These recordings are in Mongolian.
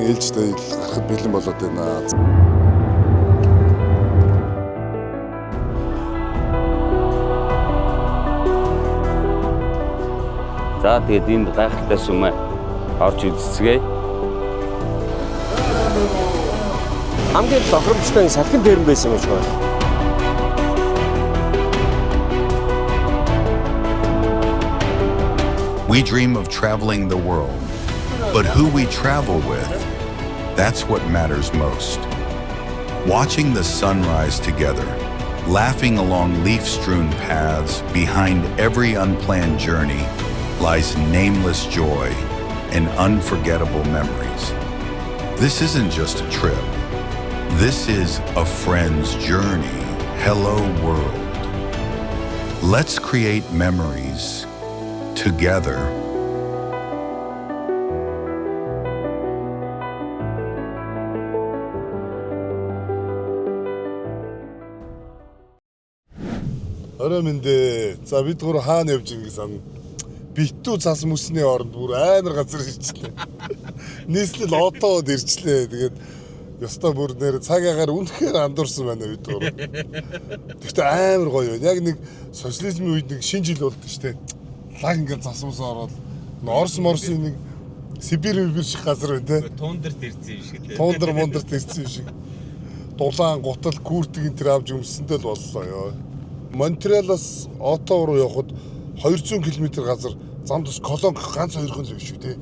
Монголын ээлжтэй гарахад бэлэн болоод байна. За тэгээд энд гайхалтай сүмээ орж үзцгээе. Хамгийн тохиромжтой салхин дээр байсан гэж байна. We dream of traveling the world, but who we travel with, that's what matters most. Watching the sunrise together, laughing along leaf-strewn paths, behind every unplanned journey lies nameless joy and unforgettable memories. This isn't just a trip. This is a friend's journey. Hello world. Let's create memories together. Ороймэндээ. За бид гур хаана явж байгаа гэсэн битүү цас мөсний оронд бүр амар газар ирчлээ. Нийслэл отоод ирчлээ. Тэгээд ёстой бүр нэр цаг агаар үнэхээр андуурсан байна бид гур. Гэхдээ амар гоё байна. Яг нэг социализмын үед нэг шинэ жил болд штэ. Лаг ингээд цас мөс ороод Орос морсын нэг Сибирь шиг газар байна те. Тундэрт ирсэн юм шиг те. Тундэрт ирсэн юм шиг. Дулаан, гутал, күртгийг тэр авч өмсөндөө л боллоо ёо. Монтреалаас Оттава руу явхад 200 км газар зам тус Колонк ганц хоёрхан л биш шүү те.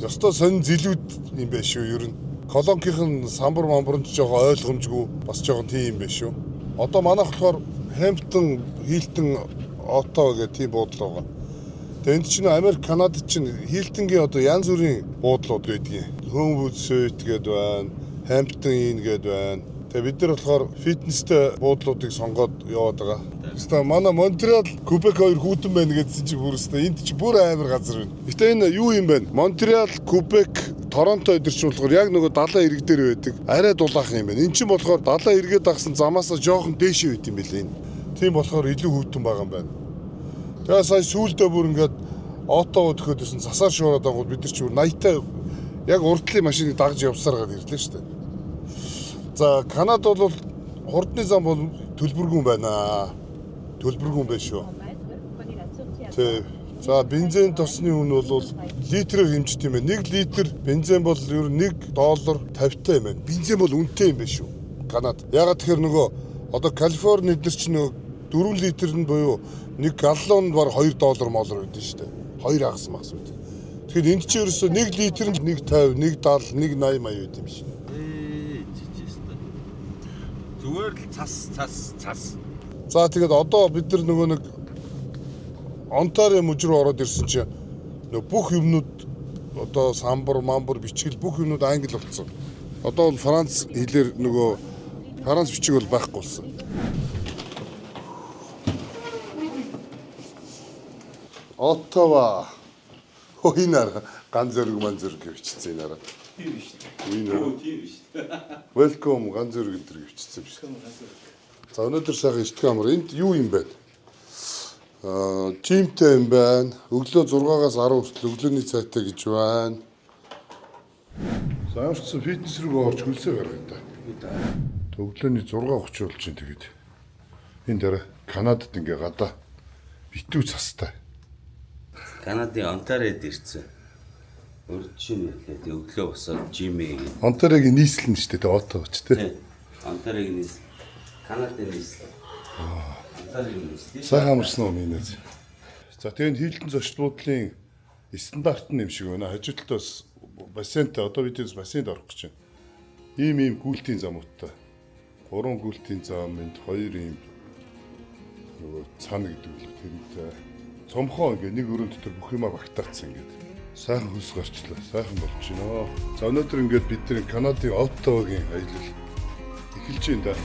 Ёстой сонин зилүүд юм байна шүү ер нь. Колонкийн самбар мамбарч жоохон ойлгомжгүй бас жоохон тийм юм байна шүү. Одоо манайх болохоор Хэмптон, Хилтон, Оттава гэх тийм буудлаа байгаа. Тэгээд энд чинь Америк, Канад чинь Хилтонгийн одоо янз бүрийн буудлууд байдгийг. Homewood Suite гэдэг байна, Hampton Inn гэдэг байна. Тэгээд бид нар болохоор фитнестэй буудлуудыг сонгоод яваад байгаа. Хэвээ манай Монтреал, Кубек хоёр хүүтэн байна гэдсэн чинь бүрстэй энд чинь бүр амар газар байна. Гэтэ энэ юу юм бэ? Монтреал, Кубек, Торонто эдэр чинь болохоор яг нөгөө далайн ирэг дээр байдаг. Арай дулаахан юм байна. Энд чинь болохоор далайн эргээд дагсан замаасаа жоохон дээшээ байт юм билээ энэ. Тийм болохоор илүү хүүтэн байгаа юм байна. Тэгээ сая сүүлдээ бүр ингээд Оттава төхөд ирсэн засаар шуураад байгаа бид нар чинь 80-тай яг урдлын машиныг дагж явсаар гад ирлээ шүү дээ. За Канад бол хурдны зам бол төлбөргүй байна. Төлбөргүй байх шүү. Тэг. За бензин тосны үн бол литрээр хэмждэг юм байна. 1 литр бензин бол ер нь $1.50 юм байна. Бензин бол үнэтэй юм байна шүү. Канад. Ягаад тэгэхээр нөгөө одоо Калифорни эдгээр чинь нөгөө 4 литр нь буюу 1 галлонд бар $2 молор байдаг шүү дээ. 2 агас мас үү. Тэгэхээр энд чинь ерөөсөө 1 литр нь 1.50, 1.70, 1.80 маяг байт юм шиг. Зүгээр л цас. За тэгээд одоо бид нар нөгөө нэг Онтарио мужид руу ороод ирсэн чинь нөгөө бүх юмнууд одоо самбар, мамбар, бичгэл бүх юмнууд англи болсон. Одоо бол Франц хэлээр нөгөө Франц бичиг бол байхгүй болсон. Оттава. Хойнаар ганц зэрэг гэвчихсэн энэ араа. Тийм шүү дээ. Тийм шүү дээ. Welcome ганц зэрэг энэ гэвчихсэн биш. За өнөөдөр сайхан ичдэг амар. Энд юу юм бэ? Жимтэй юм байна. Өглөө 6-аас 10 хүртэл өглөөний цайтай гэж байна. За амарч фитнес рүү орж хөлсөө гаргая та. Өглөөний 6:30 болж байна тэгээд. Энэ дараа Канадад ингээ гадаа битүү цастай. Канадын Онтариод ирсэн. Өрчин хэлээд өглөө босоод жимээ. Онтариогийн нийслэл нь шүү дээ Оттава ч тий. Онтариогийн нийслэл. Канадын нийслэл. Онтариогийн нийслэл. Сайхан амарсан уу минийз. За тэгээд хилтэн зочдлуудлын стандарт нь юм шиг байна. Хажууталтаас бассейнтэй одоо бид бассейнд орох гэж байна. Ийм гүйлтийн замуудтай. 3 гүйлтийн зам, энд 2 ийм нөгөө цана гэдэг үл тэрнтэй. Цомхоо ингээ нэг өрөөнд дотор бүх юмаа багтаацсан ингээд. Сайхан хөлс гарчлаа. Сайхан болж байна. За өнөөдөр ингээд бид нар Канадын Оттавагийн аялал эхэлж байна да.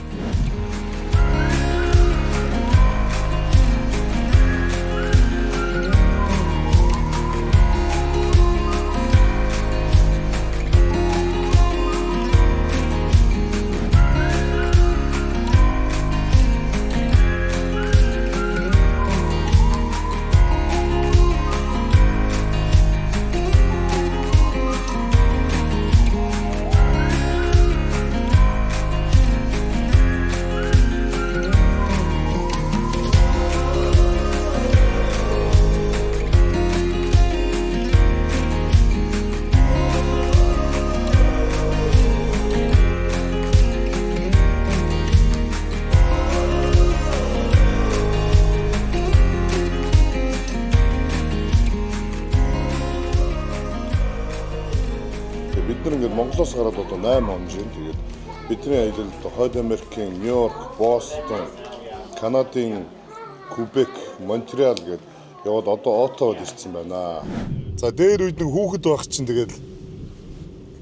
Монголоос гараад одоо 8 он жин. Тэгээд бидний аялалд Хойд Америкийн Нью-Йорк, Бостон, Канадын Кубек, Монтреал гээд яваад одоо Оттавад ирсэн байна. За дээр үед нэг хүүхэд байх чинь тэгээд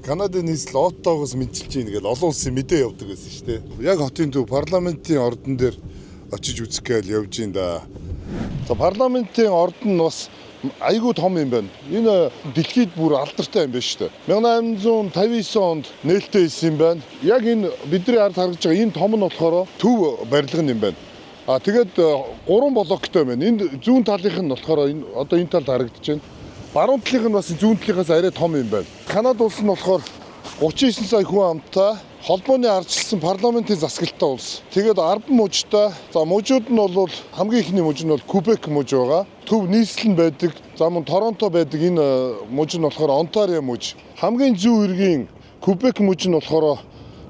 Канадын нийслэл Оттавоос мэдчилж ийн гээд олон улсын мэдээ явдаг гэсэн шүү дээ. Яг хотын төв парламентын ордон дээр очиж үзэх гээл явж ийн да. За парламентын ордон нь бас айгүй том юм байна. Энэ дэлхийд бүр алдартай юм байна шүү дээ. 1859 онд нээлттэй хийсэн юм байна. Яг энэ бидний ард харагдж байгаа энэ том нь болохоор төв барилга юм байна. Тэгээд 3 блоктой байна. Энд зүүн талынх нь болохоор одоо энэ талд харагдаж байна. Баруун талынх нь бас зүүн талынхаас арай том юм байна. Канада улс нь болохоор 39 сая хүн амтай холбооны ардчилсан парламентын засаглалтай улс. Тэгээд 10 мужтай. За мужууд нь бол хамгийн ихний муж нь бол Кубек муж байгаа. Төв нийслэл нь байдаг. За мөн Торонто байдаг энэ муж нь болохоор Онтарио муж. Хамгийн зүүн эргийн Кубек муж нь болохоор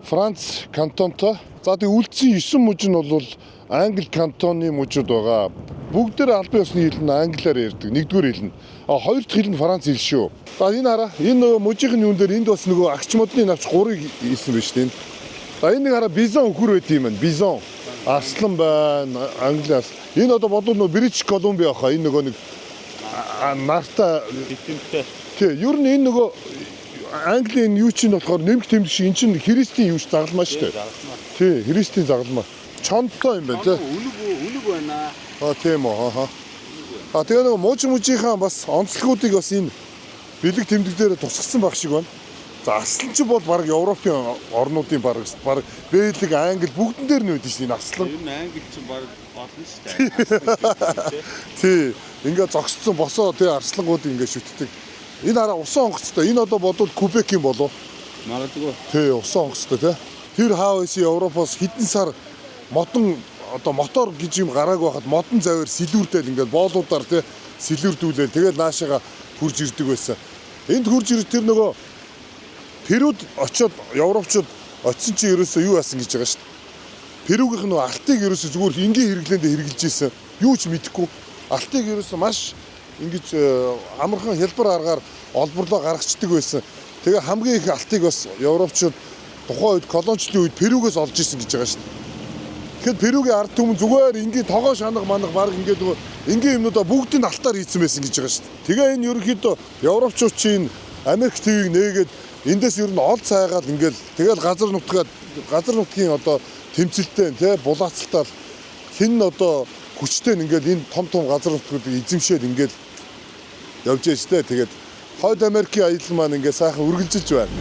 Франц кантонтой. За тэгээд үлдсэн 9 муж нь бол Англи кантоны мужууд байгаа. Бүгдээр албан ёсны хэл нь англиар ярьдаг. Нэгдүгээр хэл нь. Хоёр дахь хэл нь Франц хэл шүү. За энэ хараа. Энэ нөгөө мужийн юун дээр энд бас нөгөө агч модны навч 3-ыг хийсэн байна шүү дээ. За энэ нэг хараа бизон өхөр байт юм байна. Бизон. Арслан байна. Англиас. Энэ одоо бодвол нөгөө Бритиш Колумбия хаа. Энэ нөгөө нэг нарта тэмдэгтэй. Тий, ер нь энэ нөгөө Английн юу чинь болохоор нэмэх тэмдэг шиг эн чинь христийн юу ч загалмаа шүү дээ. Тий, христийн загалмаа. Чонтой юм байна тий. Үнэг байна. Тийм үү. Тэгээ нэг мужийнхаа бас онцлогуудыг бас энэ бэлэг тэмдэг дээр тусгасан байх шиг байна. За аслан ч бол баг Европын орнуудын баг Бэлэг, Англи бүгдэн дээр нь үүдэн шүү дээ энэ аслан. Ер нь Англи ч баг олон шүү дээ. Тий. Ингээ зогсцсон босоо тий арслангууд ингээ шүтдэг. Энэ хараа усан онгоцтой. Энэ одоо бодвол Кубекийн болов. Магадгүй. Тий, усан онгоцтой тий. Тэр хаа байсан Европоос хэдэн сар модон одоо мотор гэж юм гарааг байхад модон завэр сэлүүрдэл ингээд боолуудаар тий сэлүүрдүүлээл тэгээд наашаага хурж ирдэг байсан. Энд хурж ирэх тэр нөгөө Перуд очиод европчууд очисон чи ерөөсөө юу яасан гэж байгаа шүү дээ. Перугийнх нөгөө алтыг ерөөсөө зүгээр ингийн хэрэглээндээ хэрэгжилж ийсэн. Юу ч мэдэхгүй. Алтыг ерөөсөө маш ингэж амархан хэлбэр аргаар олборлоо гаргацдаг байсан. Тэгээ хамгийн их алтыг бас европчууд тухайн үед колоничлын үед Перугээс олж ийсэн гэж байгаа шүү дээ. Тэгэхээр Перугийн ард түмэн зүгээр ингийн тогоо шанаг манаг баг ингээд нөгөө ингийн юмнуудаа бүгдийг алтаар хийсэн байсан гэж байгаа шүү дээ. Тэгээ энэ ерөнхийдөө европчууд чинь Америк ТV-г нээгээд эндээс ер нь ол цайгаал ингээл тэгэл газар нутгийн одоо тэмцэлтэй тий булаацалтаар хин одоо хүчтэй ингээл энэ том газар нутгуудыг эзэмшээд ингээл явж байжтэй. Тэгээд Хойд Америкийн аялал маань ингээ сайхан үргэлжилж байна.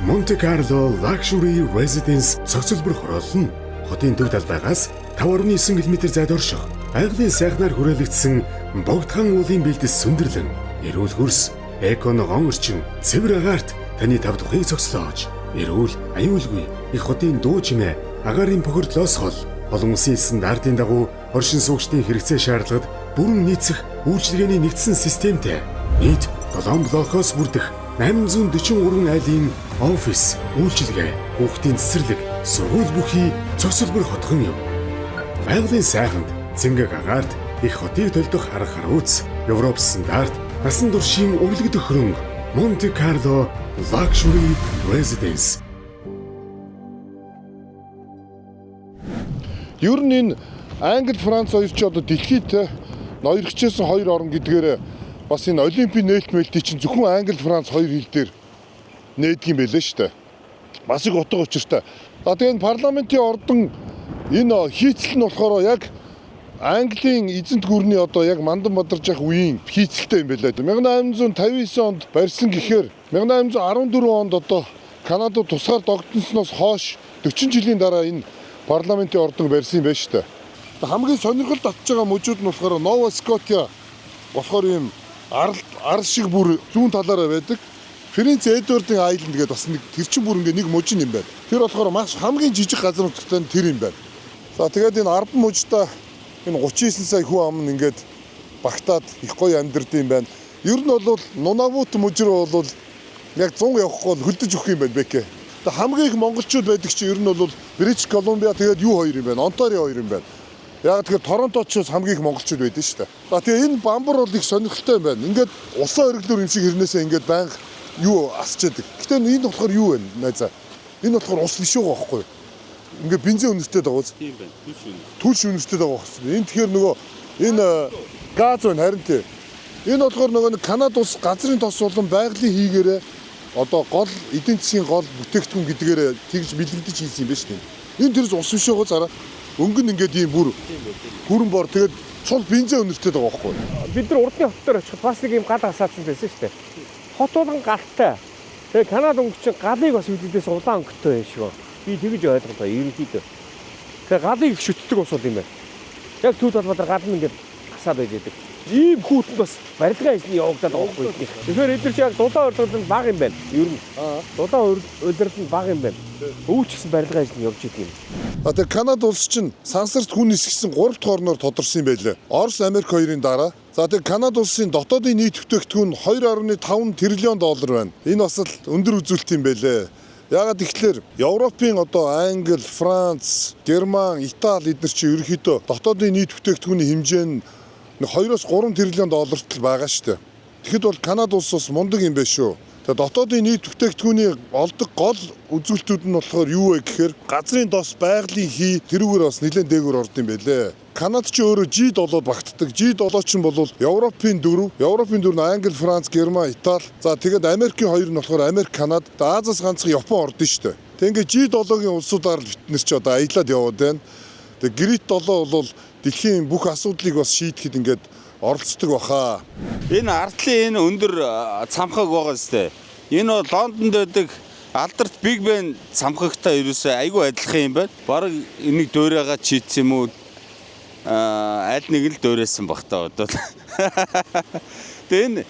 Monte Carlo Luxury Residence цогцлбор хороол нь хотын төв талбайгаас 5.9 км зайд орших. Байгалийн сайхнаар хүрээлэгдсэн богдхан уулын бэлдэс сүндэрлэн, эрүүл хөрс, эконогон орчин, цэвэр агаарт таны тав тухыг цогцлоож, эрүүл, аюулгүй их хотын дуу чимээ, агаарын бохирдлоос хол, олон улсын стандартын дагуу оршин суугчдын хэрэгцээ шаардлагад бүрэн нийцэх үйлчилгээний нэгдсэн системтэй. Нийт 7 блокоос бүрдэх 843 айлын офис, үйлчилгээ, хүүхдийн цэцэрлэг, сургууль бүхий цогцлбор хотхон юм. Байгалийн сайханд цэнгэг агаарт их хотыг төлдөх арга харууц, Европ стандарт, насан туршийн өвлөгдөх хөрөнгө Monte Carlo Luxury Residence. Ер нь энэ Англи, Франц хоёр ч одоо дэлхийд ноёрхчихсан хоёр орн гэдгээр бас энэ олимпийн нээлтмэлтийг чинь зөвхөн Англи, Франц хоёр хил дээр нээдэг юм байлээ шүү дээ. Бас их утга учиртай. Тэгээд парламентын ордон энэ хийцэл нь болохоор яг Английн эзэнт гүрний одоо яг мандан бадарж явах үеийн хийцэлтэй юм байлаа. 1859 онд барьсан гэхээр 1814 онд одоо Канадад тусгаар догдсоноос хойш 40 жилийн дараа энэ парламентын ордон барьсан юм байна шүү дээ. Хамгийн сонирхол татж байгаа мужууд нь болохоор Нова Скотиа болохоор юм ар шиг бүр зүүн талаараа байдаг. Принц Эдвардын айланд гэдэг бас нэг тэр чин бүр ингээ нэг мужи юм байна. Тэр болохоор маш хамгийн жижиг газар нутагтай тэр юм байна. За тэгээд энэ 10 мужтай энэ 39 сая хүн ам нь ингээд багтаад их гоё амьдэрд юм байна. Ер нь бол Нунавут мужи руу бол яг 100 явахгүй бол хөлдөж өгөх юм байна бэкэ. Тэгээд хамгийн их монголчууд байдаг чинь ер нь бол Бритиш Колумбия тэгээд юу хоёр юм байна? Онтарио хоёр юм байна. Яг тэгэхээр Торонточоос хамгийн их монголчууд байдсан шүү дээ. За тэгээ энэ бамбар бол их сонирхолтой юм байна. Ингээд усан ориглоор юм шиг хэрнээсээ ингээд байнга юу асчаадаг. Гэтэ энэ болохоор юу вэ найзаа? Энэ болохоор ус биш байгаа байхгүй юу? Ингээд бензин үнэртэй байгаа үз. Тийм байна. Түлш үнэртэй байгаа байхгүй. Энэ тэгэхээр нөгөө энэ газ байна харин тийм. Энэ болохоор нөгөө Канада улс газрын тос болон байгалийн хийгээрээ одоо гол эдийн засгийн гол бүтээгдэхүүн гэдгээр тэгж бэлэгдэж хийсэн юм байна шүү дээ. Энэ тэрс ус биш байгаа зараа. Өнгөн ингээд ийм бүр хүрэн бор тэгээд цул бензин үнэртэй байгаа байхгүй. Бид нар урдны хот дээр очиход бас нэг юм гал асаацсан байсан шүү дээ. Хот болгон галтай. Тэгээ Канада өнгөч галыг бас үлдээс улаан өнгөтэй байх шүү. Би тэгж ойлголоо ерөнхийдөө. Тэгээ галыг их шүтдэг ус бол юм байна. Яг түүх толгойд гал нь ингээд асаад байж байдаг. Ийм хүүтэнд бас барилга хийсний явагдаад байгаа байхгүй. Тэгэхээр эдгээр чи яг дулаан урдд баг юм байна. Ер нь. Дулаан урдд баг юм байна. Өвч гэсэн барилга хийсний явж идэг юм. Тэгээ Канада улс чинь сансарт хүн нисгсэн 3 дахь орноор тодорсон юм байлээ. Орос, Америк хоёрын дараа. За тэгээ Канада улсын дотоодын нийт бүтээгдэхүүн 2.5 тэрлион доллар байна. Энэ бас л өндөр үзүүлэлт юм байлээ. Яагаад тэгэхээр Европын одоо Англи, Франц, Герман, Итали эдгээр чи ерөнхийдөө дотоодын нийт бүтээгдэхүүний хэмжээ нь 2-3 тэрлион долларт л байгаа шүү дээ. Тэгэхэд бол Канада улс бас мундаг юм байна шүү. Тэгээ дотоодын нийт бүтээгдэхүүний олдог гол үзүүлэлтүүд нь болохоор юу вэ гэхээр газрын дос байгалийн хий тэрүүгээр бас нэлээд дээгүүр орд юм байлээ. Канада ч өөрөө G7-од багтдаг. G7 ч юм бол Европын 4 нь Англи, Франц, Герман, Итали. За тэгээд Америкийн 2 нь болохоор Америк, Канада, Азиас ганцхан Япон ордон шүү дээ. Тэгээ ингээд G7-гийн улсуудаар л бид нар ч одоо аялаад яваад байна. Тэгээ Грит 7 бол дэлхийн бүх асуудлыг бас шийдэхэд ингээд оролцдог баха. Энэ ардлын энэ өндөр цамхаг байгаа зү. Энэ бол Лондонд байдаг алдарт Big Ben цамхагтай ерөөсөө айгүй адилхан юм байна. Бараг энийг дуурайгаа чийдсэн юм уу? Аль нэг л дуурайсан бах та одоо. Тэгээ энэ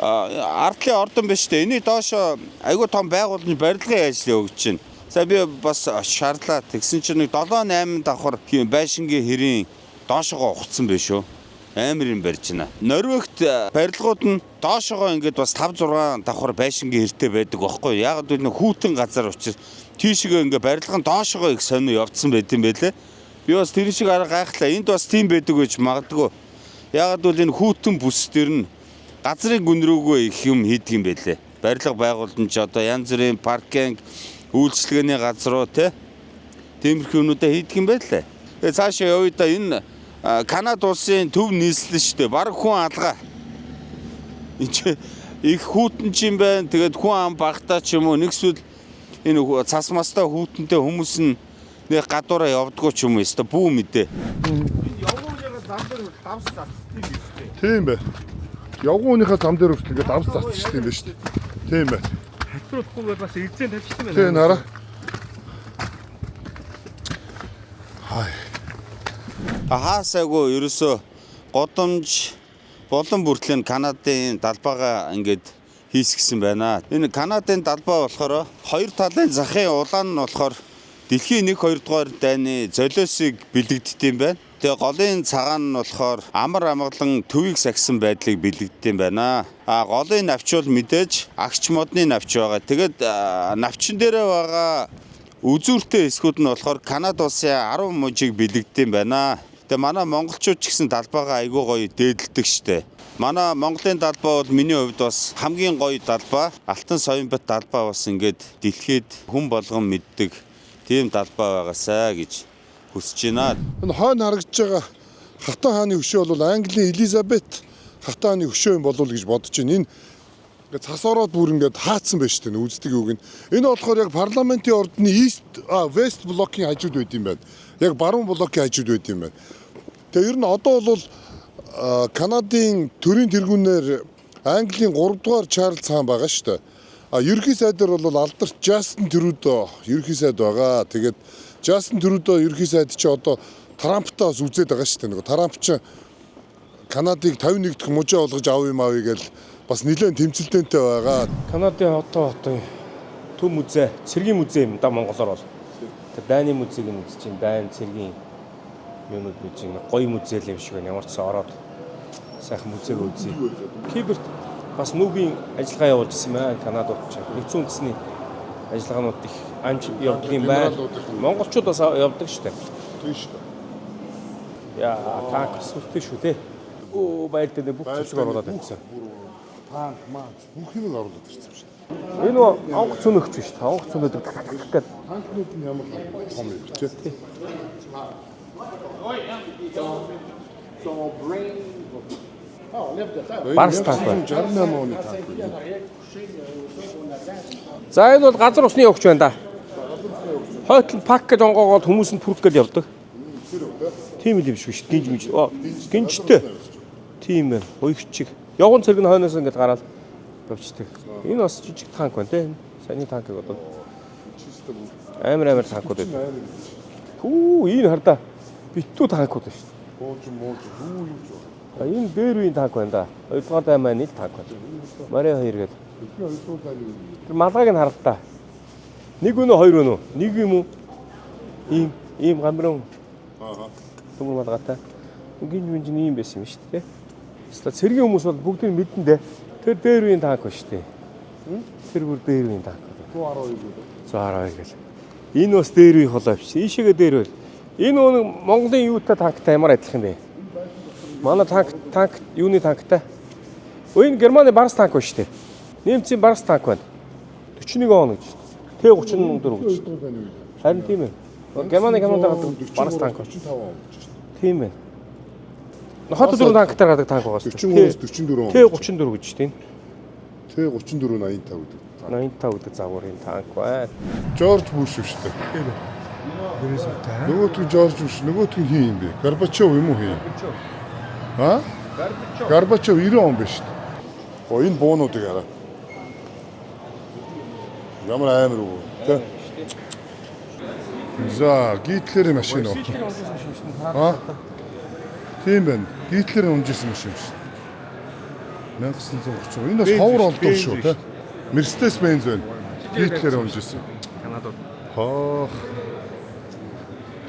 ардлын ордон биш үү? Эний доош айгүй том байгууллагын барилгын ажил явагдаж байна. За би бас шаарлаа. Тэгсэн чинь 7-8 давхар байшингийн хэрийн доошогоо ухцсан байх шүү. Амар юм барьж байна. Норвегт барилгууд нь доошогоо ингээд бас 5-6 давхар байшингийн хэртэй байдаг байхгүй. Яг л нэг хүүтэн газар учраас тийшээ ингээд барилга нь доошогоо их сонио явцсан байт юм байлээ. Би бас тэр шиг арга гайхлаа. Энд бас тийм байдаг гэж магадгүй. Яг л энэ хүүтэн бүс төр нь газрын гүн рүүгөө их юм хийдэг юм байлээ. Барилга байгуулалт нь ч одоо янз бүрийн паркинг үйлчлэгээний газруу тиймэрхүү юмнуудаа хийдэг юм байлаа. Тэгээ цаашаа явъя да энэ Канада улсын төв нийслэл шүү дээ. Бараг хүн алгаа. Энд их хүүтэн ч юм байна. Тэгээд хүн ам багтаа ч юм уу нэгсвэл энэ цас мастай хүүтэнтэй хүмүүс нь нэг гадуураа явдггүй ч юм уу. Өстө бүү мэдээ. Явгууныхаа зам дээр давс цацдаг юм шүү дээ. Тийм бай. Явгууныхаа зам дээр хүртэл ингээд давс цацчихсан юм байна шүү дээ. Тийм бай. Хатруулахгүй бол бас эзэн тавьчихсан байна. Тийм нараа. Хай. Хаасаагүй ерөөсөө годомж болон бүртлэн Канадын далбаагаа ингээд хийсгсэн байна. Энэ Канадын далбаа болохоор хоёр талын захын улаан нь болохоор дэлхийн 1-2 дугаар дайны золиосыг бэлэгддэг юм байна. Тэгээ голын цагаан нь болохоор амар амгалан төвийг сахисан байдлыг бэлэгддэг юм байна. Голын навч бол мэдээж агч модны навч байгаа. Тэгээд навчин дээрээ байгаа үзүүртэй эсгүүд нь болохоор Канада улсын 10 мужийг бэлэгддэг юм байна. Тэгээ манай монголчууд ч гэсэн далбаагаа айгүй гоё дээдэлдэг штэ. Манай Монголын далбаа бол миний хувьд бас хамгийн гоё далбаа. Алтан Соёнбат далбаа бас ингээд дэлхийд хүн болгон мэддэг тийм далбаа байгаасаа гэж хүсэж байна. Энэ хойно харагдж байгаа хатан хааны хөшөө бол Английн Элизабет хатан хааны хөшөө юм болов уу гэж бодож байна. Энэ ингээд цас ороод бүр ингээд хаацсан байж тээ үздэг үг нь. Энэ болохоор яг парламентын ордны West блокийн хажууд байд юм байна. Яг баруун блокийн хажууд байд юм байна. Тэгээ ер нь одоо бол Канадын төрийн тэргүүнээр Английн 3 дугаар Чарльз хаан байгаа шүү дээ. Ерөнхий сайдаар бол алдарт Justin Trudeau ерөнхий сайд байгаа. Тэгээд Justin Trudeau ерөнхий сайд чи одоо Трамптаас үзээд байгаа шүү дээ. Нөгөө Трамп ч Канадыг 51 дахь мужаа олгож авъя юм авъя гэж бас нэлээд тэмцэлтэнтэй байгаа. Канадын хотын төв музей, цэргийн музей юм да монголоор бол. Тэр дайны музейг нь үзэж чинь дайн цэргийн юмуд үзэж гоё музей л юм шиг байна. Ямар ч сан ороод сайхан музейг үзье. Киберт бас нүүбийн ажиллагаа явуулж ирсэн байна. Канадад ч нэгдсэн үндэсний ажиллагаанууд их амж явдаг юм байна. Монголчууд бас явдаг шүү дээ. Тийм шүү дээ. Яа, танк сүртэй шүү те. Оо байлдаа бүх зүйлсийг оруулаад байсан. Танк, маач бүх юм оруулаад ирсэн юм шиг. Энэ нөө онгоц цөнөгч шүү дээ. Онгоц цөнөд гэдэг. Танкнууд нь ямар том юм бэ? Барс танк байна. 68 оны танк. За энэ бол газар усны явагч байна да. Хойтол пак гэж онгоогоод хүмүүс нь пүрх гэж явдаг. Тийм л юм шиг шүү дээ. Гинж. Гинжтэй. Тийм байна. Уйгч чиг. Явган цэрэг нь хойноос ингэж гараад явчихдаг. Энэ бас жижиг танк байна те. Саний танкыг одоо амар танкуд байна. Хүү энэ хардаа битүү танкуд байна шүү дээ. Бууж юу юм ч байна. Энэ дээр үеийн танк байна да. 2 дугаар дайманы л танк байна. Мари 2 гэдэг. Тэр малгайг нь харах та. Нэг өнөө хоёр өнөө. Нэг юм уу? Ийм гамбрын. Төмөр малгайтай. Гинж ийм байсан юм шүү дээ. Хэвээ цэргийн хүмүүс бол бүгдийг мэдэн дээ. Тэр дээр үеийн танк байна шүү дээ. Тэр бүр дээр үеийн танк. 112 гэл. Энэ бас дээр үеийн холоо биш. Ийшээгээ дээр үе. Энэ нэг Монголын юутай танктай ямар адилхан бэ? Манай танк юуны танктай? Энэ Германы Барс танк байна шүү дээ. Немцийн Барс танк байна. 41 он гэж. Т-34 гэж. Харин тийм ээ. Германы Барс танк 45 он гэж. Тийм ээ. Хот дөрөв танктаар гадаг танк байгаа шүү дээ. 44 он. Т-34 гэж тийм. Т-34 85 гэдэг. 85 гэдэг загварын танк байна. Жорж Буш шүү дээ. Нөгөөтгөө Жорж Буш, нөгөөтгөө хин юм бэ? Горбачов юм уу хин? Горбачов 90 он биш шүү дээ. Энэ буунуудыг хараа. Ямар амар уу? Тэ. За, Гитлерийн машин уу? Тийм байна. Гитлерийн унжирсан машин шүү. 1930. Энэ бас ховор олдол шүү, тэ. Mercedes Benz байна. Гитлерийн унжирсан. Канадад.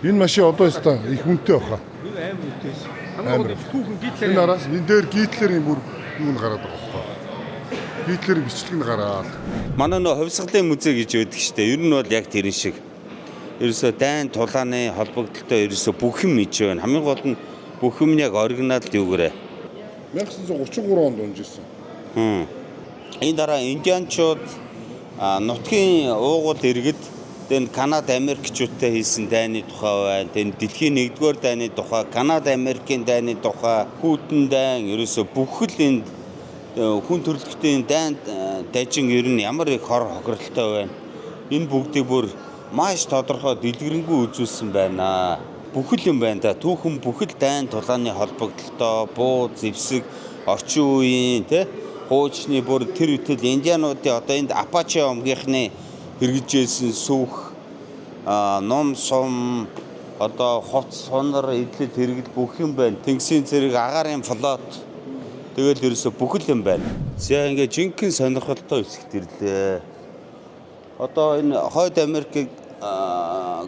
Энэ машин одоо өстой их үнэтэй баха. Энэ амар үтээс. Хамгийн түүхэн Гитлер. Энэ араас энэ дээр Гитлерийн бүр юу н гараад байгаа баха. Гитлерийн бичлэг нь гараад. Манай нөө хувьсгалын музей гэж байдаг штэ. Ер нь бол яг тэрэн шиг. Ерөөсөө дайн тулааны холбогдлолтой ерөөсөө бүх юм иж байна. Хамгийн гол нь бүх юм яг оригинал юугээрээ. 1933 онд унжирсан. Энэ дараа индианчууд нутгийн уугууд иргэд тэн Канада Америкчуудтай хийсэн дайны тухай байна. Тэн дэлхийн 1-р дайны тухай, Канада Америкийн дайны тухай, Хүйтэн дайн ерөөсөө бүх л энд хүн төрөлхтний дайн дайчин ер нь ямар их хор хохиролтой байна. Энэ бүгдийг бүр маш тодорхой дэлгэрэнгүй үзүүлсэн байна. Бүхэл юм байна да. Түүхэн бүхэл дайн тулааны холбогдлолтой, буу, зэвсэг, орчин үеийн тэ хуучны бүр тэр үтэл индиануудын одоо энд Апаче омгийнхны хэрэгжүүлсэн сүх, ном сум, одоо хот сунар эдлэл хэрэгэл бүх юм байна. Тэнгисийн цэрэг, агаарын флот тэгэл ерөөсө бүхэл юм байна. За ингээ жинхэнэ сонирхолтой хэсэгт ирлээ. Одоо энэ Хойд Америкийг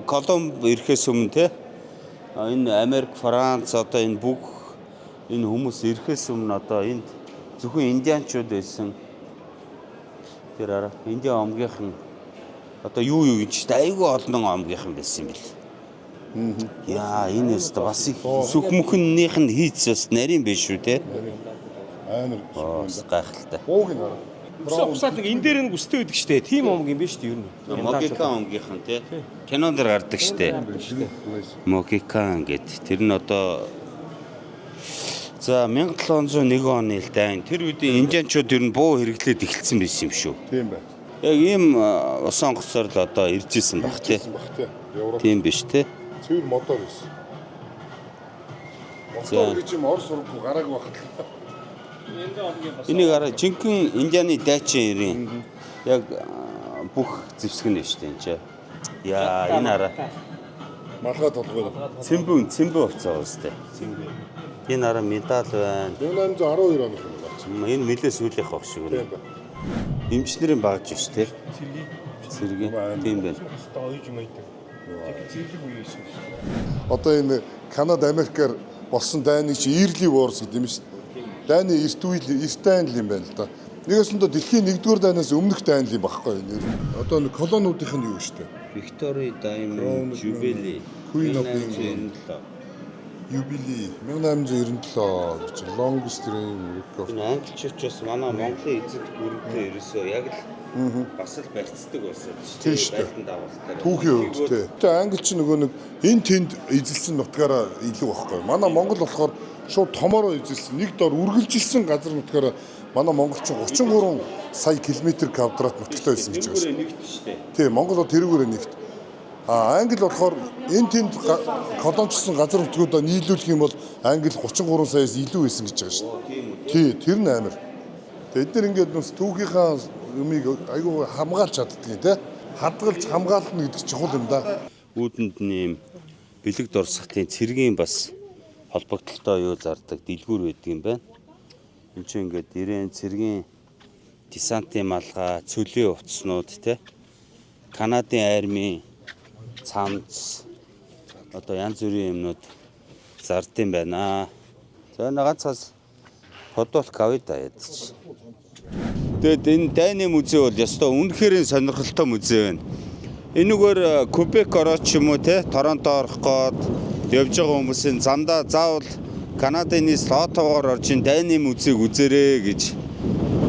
Колумб ирэхээс өмнө те энэ Америк, Франц одоо энэ бүх энэ хүмүүс ирэхээс өмнө одоо энд зөвхөн индианчууд байсан. Тэр араа Индиан омгийнхан одоо юу гэж айгүй олон омгийнхан байсан юм бэл. Яа энэ өстө бас их сүх мөхнийх нь хийцээс нарийн биш шүү те. Амар гайхалтай. Бууг нь хараа. Усаад нэг энэ дээр нэг өстэй байдаг штэ. Тим омг юм биш үү ер нь. Могикан омгийнхан те. Кинонд дэр гардаг штэ. Могикан гэд. Тэр нь одоо за 1701 оны л дайн тэр үеийн индианчууд ер нь буу хэрэглээд эхэлсэн байсан юм шүү. Тийм бай. Яг ийм ус онгоцоор л одоо ирж исэн баг те. Тийм биш те. Цэвэр мотор байсан. Мотор гэж юм орс сургуу гарааг багт. Энийг араа жинхэнэ индианы дайчин ирийн яг бүх зэвсэг нь шүү дээ энэ чи. Яа энэ араа Малгай толгой. цэмбэ уцаа уустай. Энэ араа медаль байна. 1812 оных юм байна. Энэ нэлээ сүүлийнх баг шиг үү. Эмчнэрийн багж шүү те. Цэргийн. Тийм байна. Одоо энэ Канада Америкаар болсон дайныг чи Early Wars гэдэг юм шүү дээ. Дайны эрт дайн л юм байна л да. Нэгэсэндээ дэлхийн 1-р дайнаас өмнөх дайн л юм багхгүй нэр. Одоо нэг колониудынх нь юу шүү дээ. Victory Diamond Jubilee. Queen of England. Юбили 1897 гэж Long Stream Record. Энэ англичууд бас манай Монголын эзэд гүрэнтэй ерөөсөө яг л бас л барьцдаг байсан Тийм шүү шүү дээ. Байлдан дагуултаар. Түүхийн хувьд те. Тэгээ англи ч нөгөө нэг энэ тэнд эзэлсэн нутгаараа илүү байхгүй. Манай Монгол болохоор шууд томороо эзэлсэн. Нэг дор үргэлжилсэн газар нутгаараа манай монголчин 33 сая км квадрат нутагтай байсан гэж байна. Тэрүүгээр нэгт шүү дээ. Тийм, Монгол бол тэрүүгээр нэгт. Англи болохоор энэ тэнд колончлсон газар нутгуудаа нийлүүлэх юм бол англи 33 саяас илүү байсан гэж байгаа шүү дээ. Тий, тэр нь амар. Тэгээд эдгээр ингээд нүс түүхийнхаа юмыг айгүй хамгаалж чаддгийг те. Хадгалж хамгаална гэдэг чухал юм да. Үүдэнд нэм бэлэг дурсгалтын цэргийн бас холбогдолтой юу зардаг дэлгүүр байдаг юм байна. Энд чинь ингээд ирээн цэргийн десантын малгай, цөлийн утаснууд те. Канадын армийн цамц одоо янз бүрийн юмнууд зардсан байна. За нэг ганцаас фотолк авъя да ядчих. Тэгэд энэ дайны музей бол ёстой үнэхээр сонирхолтой музей байна. Энэгээр Кубек ороод ч юм уу те Торонто орох гээд явж байгаа хүмүүсийн замдаа заавал Канадын Оттаваар орж ин дайны музейг үзээрэй гэж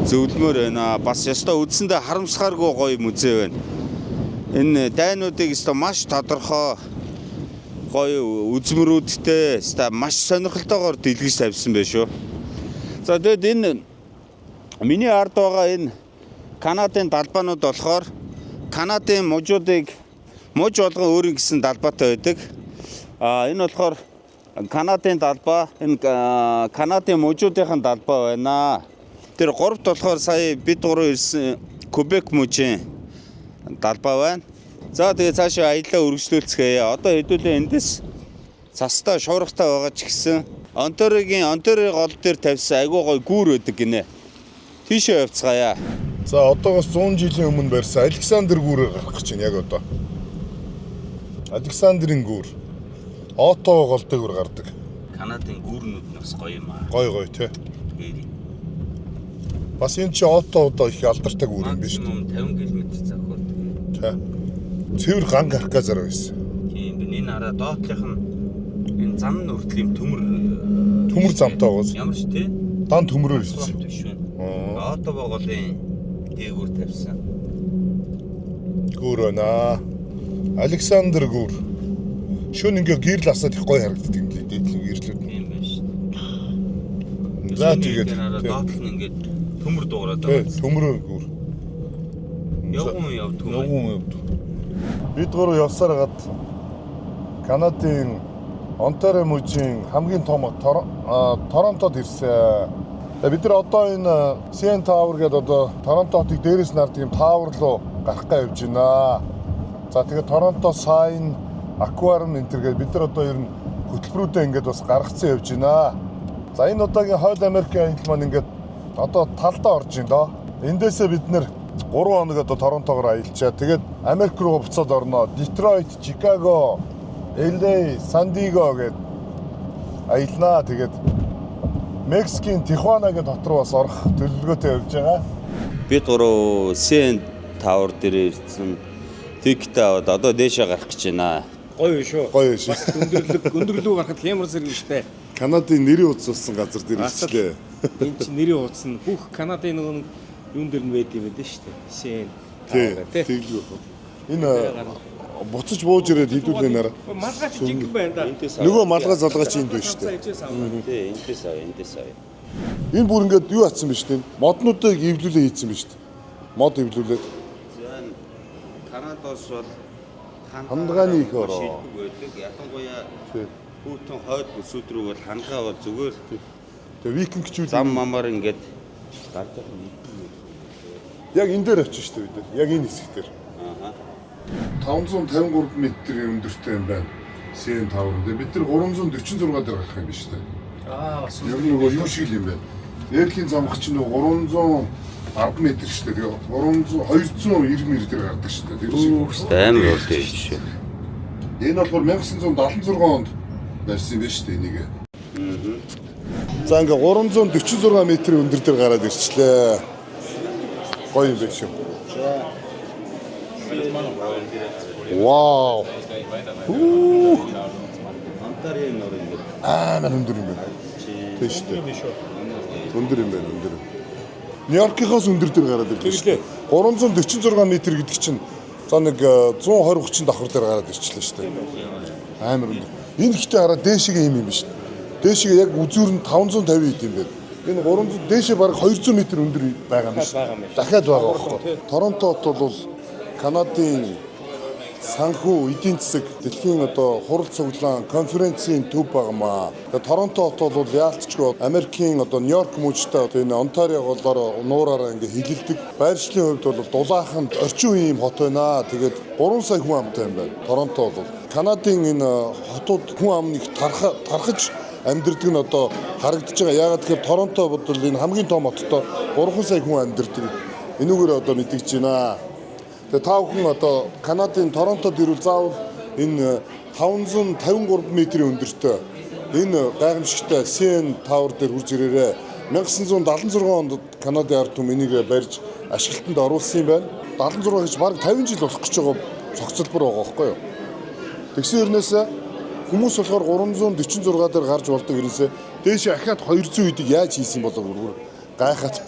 зөвлөмөр байна. Бас ёстой үзсэндээ харамсахааргүй гоё музей байна. Энэ дайнуудыг өстой маш тодорхой гоё үзмөрүүдтэй өстой маш сонирхолтойгоор дэлгэж тавьсан байх шүү. За тэгэд энэ миний ард байгаа энэ Канадын далбаанууд болохоор Канадын мужуудыг муж болгон өөрийн гэсэн далбаатай байдаг. Энэ болохоор Канадын далбаа, энэ Канадын мужуудын далбаа байна. Тэр гуравт болохоор сая бид гурав ирсэн Кубек мужийн далбаа байна. За тэгээ цаашаа аяллаа үргэлжлүүлцгээе. Одоо хэдүүлээ эндээс цастаа шуургатай байгаа ч гэсэн Онтариогийн гол дээр тавьсан айгуу гой гүүр байдаг гинэ. Тийшээ явцгаая. За одоогоос 100 жилийн өмнө барьсан Александр гүүрээр гарах гэж байна яг одоо. Александрийн гүүр. Оттоо гол дээр гардаг. Канадын гүүрнүүд нь бас гоё юм аа. Гой тий. Бас энэ чи Оттоо одоо их алдартай гүүр юм биш үү? 50 км завхаар. Тий. Цэвэр ган карказар байсан. Тийм энэ хараа доотлих нь энэ зам нь хүртэл юм Төмөр замтай байгаас. ямар ч тий. Дан төмрөөр ирсэн. Биш үү? Оттоо голын дээгүүр тавьсан. Гүүр байна. Александр гүүр. Шүн ингээ гэрл асаад их гоё харагддаг юм лээ дээдлэн гэрлүүд. Тийм байна шүү. За тэгээд доотлох нь ингээд төмөр дуурайд тий, байгаа. төмрөөр гүүр. Явган явдгүй. Явган явдаг. Бид гурав явсаар гад Канадын Онтарио мужийн хамгийн том Торонтод ирсэн. Тэгээ бид нар одоо энэ CN Tower гэдэг одоо Торонто хотыг дээрээс нардаг юм таавар руу гарах гэж явж байна. За тэгээ Торонто Sign Aquarium энэ төргээд бид нар одоо ер нь хөтөлбөрүүдэд ингээд бас гаргацсан явж байна. За энэ удаагийн Хойд Америкийн аялал маань ингээд одоо талдаа орж байна доо. Эндээсээ бид нар 3 хоног одоо Торонтогоор аялчаа. Тэгээд Америк руу буцаад орноо. Детройт, Чикаго, LA, Сан Диего гээд аялнаа. Тэгээд Мексикийн Тихуана гэдэг хот руу бас орох төлөвлөгөөтэй явж байгаа. Бид гурав CN Tower дээр ирсэн. Тикет аваад одоо дээшээ гарах гэж байна. Гоё шүү. Гоё шүү. Өндөрлөг гарахад хямар зэрэг штэ. Канадын нэрийн утассан газар дээр ирчлээ. Энд чинь нэрийн утас нь бүх Канадын нөгөө юун дээр нь байд юм байна штэ. CN. Тэглүү. Энэ буцаж бууж ирээд хідүүлээ нараа. Малгай чи жинхэнэ байна да. Нөгөө малгай залгай чи энд байна шүү дээ. Тий, эндээс авъя. Энэ бүр ингээд юу атсан биш үү? Моднуудыг эвлүүлээ хийцэн биш үү? Мод эвлүүлээд. Канадаас бол Хандгааны их ороо. шилдэг байдаг. Ялангуяа хүүтэн хойд бүсүүд рүү бол хангаа бол зүгээр Тэгээ викингчүүд зам мамаар ингээд гарч байгаа юм. яг энэ дээр очиж шүү дээ бид. Яг энэ хэсэг дээр. 553 м өндөртэй юм байна. CN Tower. Бид нар 346 дээр гарах юм биш үү? Бас Яг нөгөө юу шиг юм бэ? Эрлийн замх чинь нөгөө 310 м шүү дээ. Тэгээ 290 м дээр гардаг шүү дээ. Тэр шиг. Амар бол тийм шүү. Энэ болохоор 1976 онд барьсан юм байна шүү дээ энийг. За ингээ 346 м өндөр дээр гараад ирчлээ. Гоё юм биш үү? Вау. Онтарио нор ингэ Амар өндөр юм байна. Тийм шүү дээ. Өндөр юм байна, өндөр. Нью-Йоркийнхоос өндөр дээр гараад ирлээ шүү дээ. 346 м гэдэг чинь за нэг 120-30 давхар дээр гараад ирчихлээ шүү дээ. Амар өндөр. Энэ ихтэй хараа дээшгээ юм биш. Дээшгээ яг үзүүр нь 550 ит юм байна. Энэ 300 дээшээ бараг 200 м өндөр байгаа юм шүү. Дахиад байгаа байхгүй. Торонто хот бол Канадын санхүү эдийн засаг дэлхийн одоо хурал цуглаан конференцийн төв багмаа. Тэгээ Торонто хот бол яалтчгүй Америкийн одоо Нью-Йорк мужтай одоо энэ Онтарио голоор нуураараа ингээ хилэлдэг. Байршлын хувьд бол дулааханд орчин үеийн хот байна. Тэгээд 3 сая хүн амтай юм байна. Торонто бол Канадын энэ хотууд хүн амныг тархаж амьдэрдэг нь одоо харагдаж байгаа. Яагаад тэгэхээр Торонто бол энэ хамгийн том хоттой 3 сая хүн амьдэрдэг. Энүүгээр одоо мэдэгч байна. Тэгээ та бүхэн одоо Канадын Торонтод ирвэл заавал энэ 553 м-ийн өндөртэй энэ гайхамшигтай CN Tower дээр хурж ирээрээ 1976 онд Канадын ард түмэн энийг барьж ашиглалтанд оруулсан юм байна. 76 гэж бараг 50 жил болох гэж байгаа цогцлбор байгаа байхгүй юу? Тэгсэн хэрнээс хүмүүс болохоор 346 дээр гарч болдог ерөөсөө дээшээ ахаад 200 эдийг яаж хийсэн болов гүргүр гайхаад.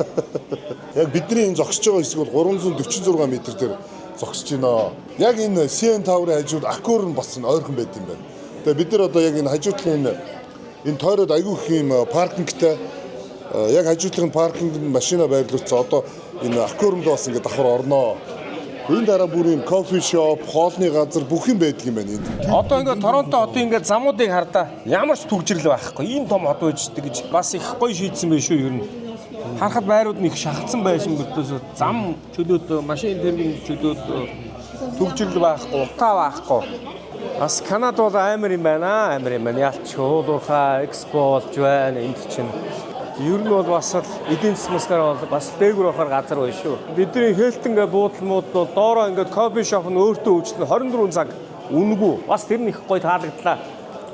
Яг бидний энэ зогсож байгаа хэсэг бол 346 м дээр зогсож байна. Яг энэ CN Tower-ын хажууд Аккор нь бас ойрхон байт юм байна. Тэгээ бид нар одоо яг энэ хажуудлын энэ тойроод айгүй их юм паркингтай яг хажуудлын паркингд машина байрлуулсан. Одоо энэ Аккорнд бас ингэ давхар орноо. Энэ дараа бүр юм кофе шоп, хоолны газар бүх юм байдаг юм байна энд. Одоо ингээд Торонто хотын ингээд замуудыг хардаа ямар ч төгжрэл байхгүй. Энэ том хот байждаг гэж бас их гоё шийдсэн байх шүү ер нь. Харахад байрууд нь их шахацсан байсан мөртөөс зам чөлөөт машин тэргийн чөлөөт төгжрэл байхгүй, утаа байхгүй. Бас Канад бол амар юм байна, амар юм байна. Ялч хуулуурхаа экспо болж байна энд чинь. Ер нь бол бас л эдийн засгаас бол бас дээгүр авахар газар байна шүү. Бидний Хэлтэн гэ буудлууд бол доороо ингээд кофе шоп нь өөртөө үйлчлэн 24 цаг үнэгүй. Бас тэр нь их гоё таалагдлаа.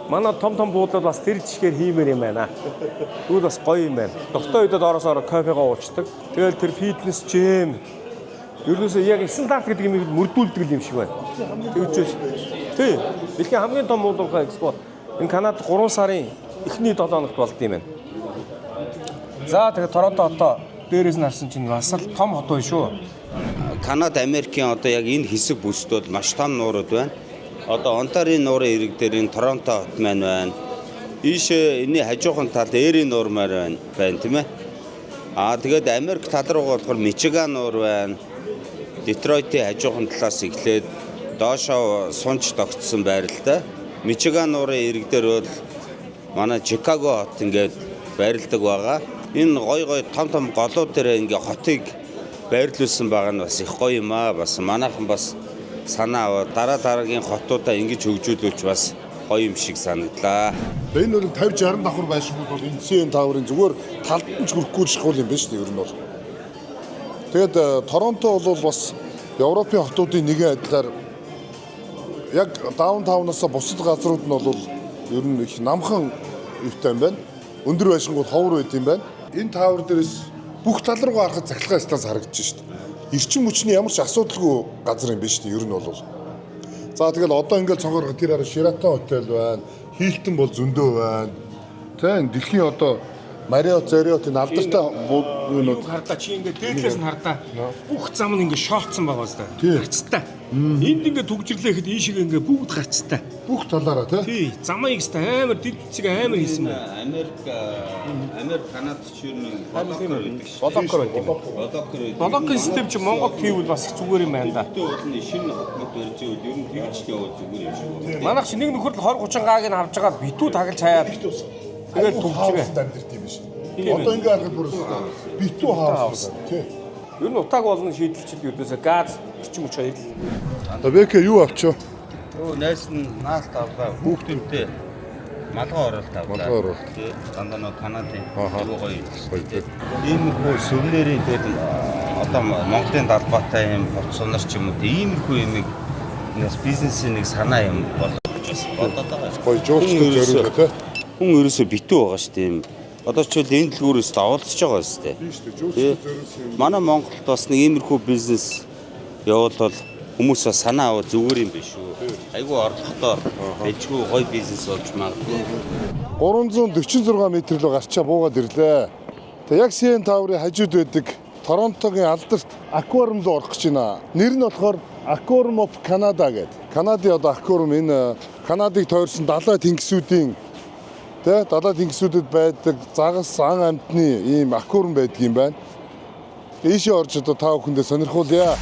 Манай том буудлууд бас тэр жишгээр хиймээр юм байна. Тэгвэл бас гоё юм байна. Доктой үедээ доороос кофегаа уучдаг. Тэгэл тэр фитнес жим. Ерөөсөө яг стандарт гэдэг юмыг мөрдүүлдэг юм шиг байна. Тэгвчээс тий. Дэлхийн хамгийн том уулуурхай экспо энэ Канад 3 сарын эхний 7 хоногт болд юм байна. За тэгээ Торонто хотоо дээрээс нь харсан чинь бас л том хот байна шүү. Канада, Америкийн одоо яг энэ хэсэг бүсд бол маш том нуурууд байна. Одоо Онтарио нуурын ирэг дээр энэ Торонто хот маань байна. Ийшээ энэний хажуухан талд Эрийн нуур маань байна тийм ээ. Тэгээд Америк тал руугаа болохоор Мичиган нуур байна. Детройтын хажуухан талаас эхлээд доошоо сунч тогтсон байралтай. Мичиган нуурын ирэг дээр бол манай Чикаго хот ингээд байрладаг байгаа. Энэ гой том голууд дээр ингээ хотыг байрлуулсан байгаа нь бас их гоё юм аа. Бас манайхан бас санаа аваад дараагийн хотуудаа ингэж хөгжүүлүүлж бас гоё юм шиг санагдлаа. Энэ бол 50-60 давхар байшгүй бол энэ CN Tower-ын зүгээр талд нь ч хүрхгүй шахуул юм байна шүү дээ ер нь бол. Тэгээд Торонто бол бас Европын хотуудын нэгэн адилаар яг даунтаунаас бусад газрууд нь бол ер нь их намхан өвтэй юм байна. Өндөр байшингууд ховор байт юм байна. Энэ таавар дээрээс бүх тал руугаа харахад цахилгаан станц харагдаж шүү дээ. Эрчим хүчний ямар ч асуудалгүй газар юм байна шүү дээ. Ер нь бол. За тэгэл одоо ингээд цогоор тэр хараа Sheraton хотел байна. Hilton бол зөндөө байна. За энэ дэлхийн одоо Marriott, энэ алдартай юунууд Хардаа чи ингээд дээдлээс нь хардаа бүх зам нь ингээд шоолцсон байгаа зү. Гарцтай. Энд ингээд төгжрлээхэд ийшээ ингээд бүгд гарцтай. бүх талаараа тий. Замыг ихтэй амар дэд цэг амар хийсэн байна. Америк Канад ч юу нэг Болокор байдаг. Болокын систем чи Монголд хийвэл бас их зүгээр юм байна да. Өөрөөр шинэ хот барьж ивэл ер нь тэгж яваад зүгээр юм шиг байна. Манайх чи нэг нөхөрл 20-30 гааг нь авч байгаа битүү тагалж хаяад. Тэгээд төгжрээ. Стандарт юм биш. Одоо ингээд харахад бүр битүү хаус тий. Ер нь утааг болно шийдэлчил юудээс газ орчим хүч хоёр л. Одоо Бэкэ юу авчаа? Өө найс нь наалт авлаа. Хүүхдүүдтэй малгай оролт авлаа. Малгай оролт. Тий. Дандаа нөө Канадын аюу гоё. Иймэрхүү Сүмнэрийн тэгээд одоо Монголын далбаатай юм хувцсанар ч юм уу иймэрхүү юмыг нас бизнесийн нэг санаа юм болоод байгаа. гоё жуулчтай зориулаа тий. Хүн ерөөсөө битүү байгаа шүү дээ. Одоо ч үл энэ дэлгүүрээс давалцж байгаа шүү дээ. Тийм шүү дээ. Жуулчтай зориулсан юм. Манай Монголд бас нэг иймэрхүү бизнес явуулбал хүмүүс бас санаа аваа зүгээр юм биш үү. Айгүй орлоготой дэжгүй гоё бизнес болж магадгүй. 346 м рүү гарчаа буугаад ирлээ. Тэгээ яг CN Tower-ын хажууд байдаг Торонтогийн алдарт аквариум руу орох гэж байна. Нэр нь болохоор Aquarium of Canada гэдэг. Канадын одоо аквариум энэ Канадыг тойрсон далай тэнгисүүдийн далай тэнгисүүдэд байдаг загас ан амьтны ийм аквариум байдаг юм байна. Ийшээ орж одоо та бүхэндээ сонирхуулъя.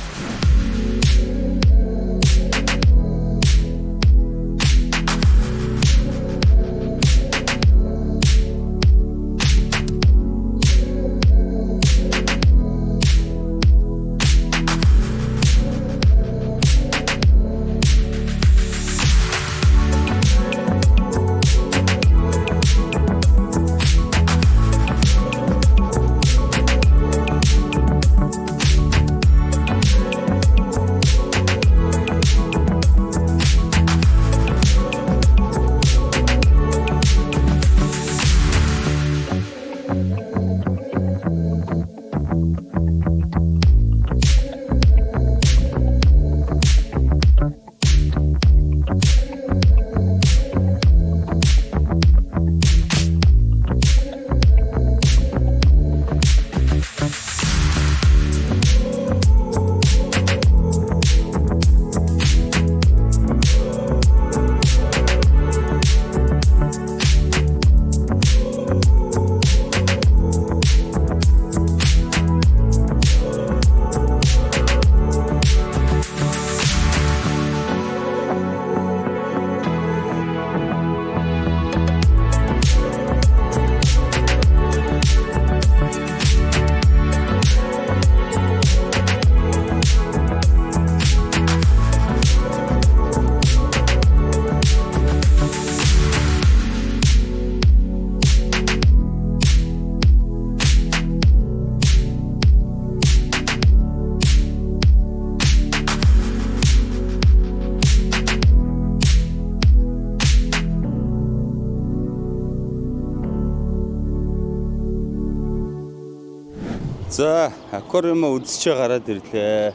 За, аквариум үзчихээ гараад ирлээ.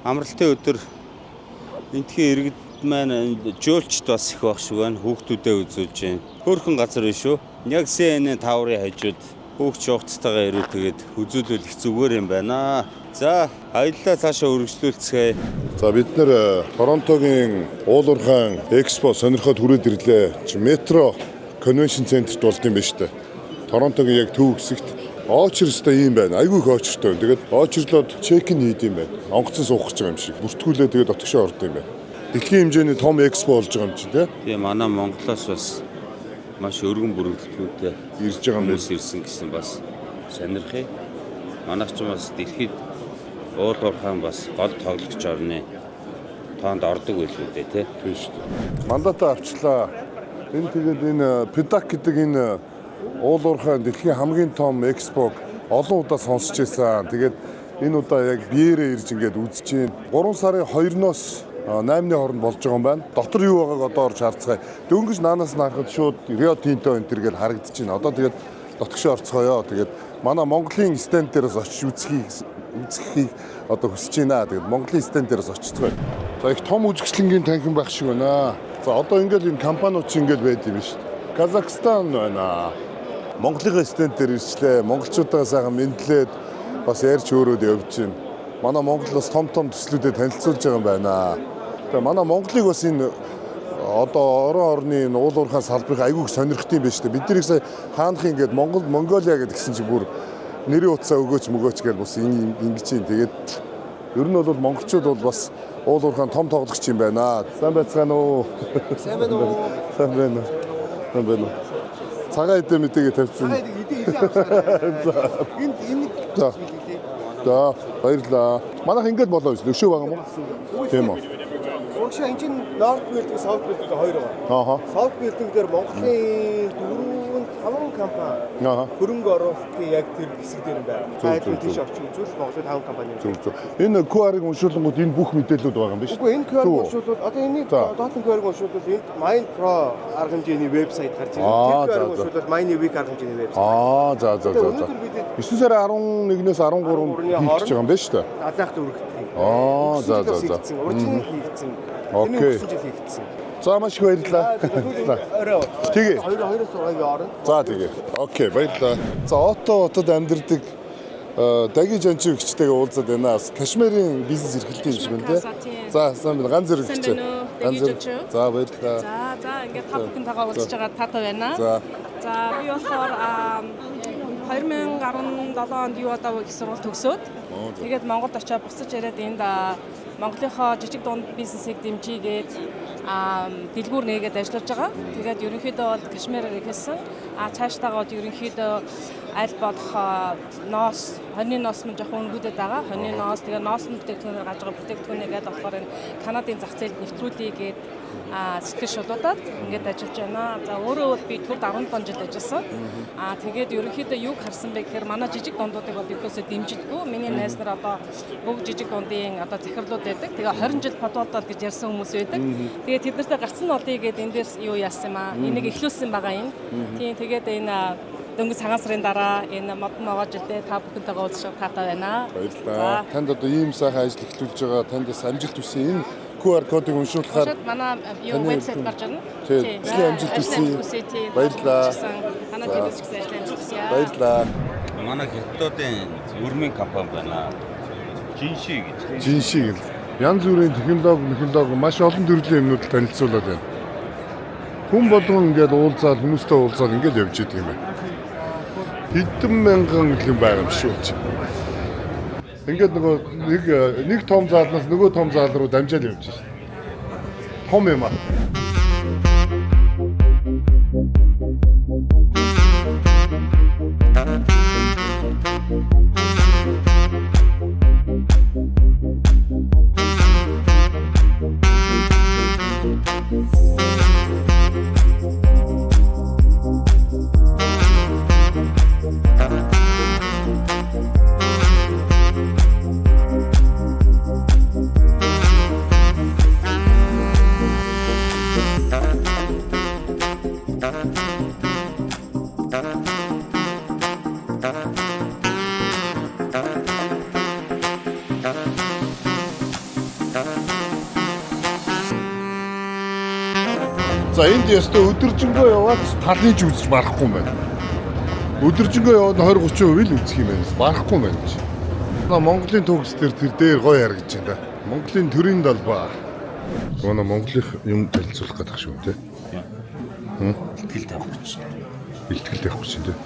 Амралтын өдөр энтхийн иргэд маань жуулчд бас их байх шиг байна. Хүүхдүүдэд үзүүлж байна. Хөөрхөн газар биш үү? Яг CN Tower-ын хажууд хүүхд шугацтайгаа ирүү тэгээд үзүүлвэл их зүгээр юм байна. За, аяллаа цаашаа үргэлжлүүлцгээе. За бид нэр Торонтогийн уулуурхаан экспо сонирхоод хүрээд ирлээ. Метро конвеншн центрт болд юм байна шүү дээ. Торонтогийн яг төв хэсэгт очерстой юм байна. Айгүй их очертой. Тэгээд очерлоод чек-ин хийд юм байна. Онгоцон суух гэж байгаа юм шиг. Бүртгүүлээ тэгээд отгошоо орд юм байна. Дэлхийн хэмжээний том экспо болж байгаа юм чи тий. Тэгээ манай Монголоос бас маш өргөн бүрэлдэхүүнтэй Ирж байгаа юм хүмүүс ирсэн гэсэн бас сонирхъя. Манайх ч бас дэлхийд уулуурхаан бас гол тоглогч орны тоонд ордог байлгүй дээ тий. Тийм шүү дээ. Мандатаа авчлаа. Энэ тэгээд энэ PDAC гэдэг энэ уулуурхаан дэлхийн хамгийн том экспог олон удаа сонсч байсан. Тэгээд энэ удаа яг биеэрээ ирж ингээд үзэж байна. 3 сарын 2-ноос 8-ны хооронд болж байгаа юм байна. Дотор юу байгааг одоо орж харцгаая. Дөнгөж наанаас нь харахад шууд Rio Tinto энэ төр гэж харагдаж байна. Одоо тэгээд дотгошоо орцгоё. Тэгээд манай Монголын стенд дээрээс очиж үзэхийг одоо хүсэж байна. Тэгээд Монголын стенд дээрээс очицгоё. За их том үзэсгэлэнгийн танхим байх шиг байна. За одоо ингээд энэ компаниуд чинь ингээд байд юм шүү дээ. Казахстан байна. Монголын стенд дээр ирчлээ. Монголчуудаа сайхан мэдлээд бас ярьж өөрөөд явж байна. Манай Монголоос том төслүүдэд танилцуулж байгаа юм байна. Тэгээ манай Монголыг бас энэ одоо орон орны уулуурхаан салбарыг айгүйх сонирхт юм байна шүү дээ. Бид нарыг сая хаанахын ингээд Монголиа гэдгсэн чинь бүр нэрийн утсаа өгөөч мөгөөч гэж бас ингэж юм. Тэгээд ер нь бол монголчууд бол бас уулуурхаан том тоглогч юм байна. Сайн байцгаана уу? Сайн байна уу? Сайн байна. Сайн байна. Цагаан эдэ мэдээгээ тавьчихсан. Эдэ авчихсан. Энэ За баярлаа. Манайх ингэж болоо биш өшөө байгаа юм уу? Тийм үү. Уушаа энэ North Build-ийн South Build-ийн хоёр байгаа. Ааха. South Build-ийн дээр Монголын 4-5 5 компани Аа. хөрөнгө оруулалтын яг тэр хэсэг дээр байна. Хайрын тийш орчих үзвэл Монголын 5 компани юм. Зөв. Энэ QR-ыг уншуулгууд энэ бүх мэдээллүүд байгаа юм биш үү? Үгүй энэ QR-ыг уншуулвал одоо энэ доотлон QR-ыг уншуулвал энд Mind Pro арга хэмжээний вебсайт гарч ирнэ. Тэр QR-ыг уншуулвал Mind Week арга хэмжээний вебсайт. За. Өнөөдөр бид 9 сарын 11-ээс 13 хийж байгаа юм байна шүү дээ. Адаахт үргэлжлэх. За. Урьдчилан хийгдсэн. Окей. Энэ жил хийгдсэн. За маш их баярлалаа. Орой. Тэгээ. 2-2-оос 6-гийн хооронд. За тэгээ. Окей, баярлалаа. За Отод амьдардаг Даги жанчигчтэйгээ уулзаад байна. Кашмирын бизнес эрхлэлтийн юм шиг байна те. За сайн байна. Ганц зэрэг гэж. За баярлалаа. За ингээд та бүхэнтэйгээ уулзж байгаа таатай байна. За би болохоор 2017 онд юу одоо их сургууль төгсөөд тэгээд Монголд очиад буцаж ирээд энд Монголынхоо жижиг дунд бизнесийг дэмжийгээд дэлгүүр нээгээд ажиллаж байгаа. Тэгээд ерөнхийдөө бол Кашмирээр эхэлсэн. Цаашдаа гоод ерөнхийдөө аль болох ноос, хоньны ноос мөн жоохон өнгөдөд байгаа. Хоньны ноос, тэгээ ноосны бүтээгдэхүүнээр гарч байгаа бүтээгдэхүүнийгээд болохоор энэ Канадын зах зээлд нэвтрүүлье гээд сэтгэл шудараад ингээд ажиллаж байна. За өөрөө бол би түрд 17 жил ажилласан. Тэгээд ерөнхийдөө юг харсан бэ гэхээр манай жижиг дундуудыг бол ерөөсөө дэмжидэггүй. Миний найз нар одоо бүгд жижиг дундын одоо захирлууд байдаг. Тэгээ 20 жил подволдол гэж ярьсан хүмүүс байдаг. Тэгээд тэд нартай гарцсан олъё гээд энэ дээр юу яасан юм аа. Энийг эхлүүлсэн байгаа юм. Тийм тэгээд энэ дөнгөж цагаан сарын дараа энэ модон ногоо жилдээ та бүхэнтэйгээ уулзах таатай байна. Баярлалаа. Танд одоо ийм сайхан ажил эхлүүлж байгаа тандас амжилт хүсье. Энэ QR кодыг уншуулахаар манай юу вебсайт гарч ирнэ. Тийм. Амжилт хүсье. Баярлалаа. Манай телевиз гэсэн амжилт хүсье. Баярлалаа. Манай хятадын өрмийн компани байна. Жинши гэж. Жинши гэл. Янз бүрийн технологи маш олон төрлийн юмнууд танилцуулаад байна. Хүн болгон ингээд уулзаад хүмүүстэй уулзаад ингээд явж идэг юм байна. Хэдэн мянган юм байгаа юм шүү. Ингээд нөгөө нэг том заалнаас нөгөө том заал руу дамжаад явж байна. Том юм аа. За энд ястаа өдөржингөө яваад талын ч үзэж барахгүй юм байна. Өдөржингөө яваад 20-30% л үзэх юм байна. Барахгүй юм байна гэж. Монголын төгс тэр дээр гоё харагдаж байна. Монголын төрийн далбаа. Манай Монголын юм танилцуулах гэдэг шүү дээ. Бэлтгэл тавих гэж. Бэлтгэл тавих гэж дээ.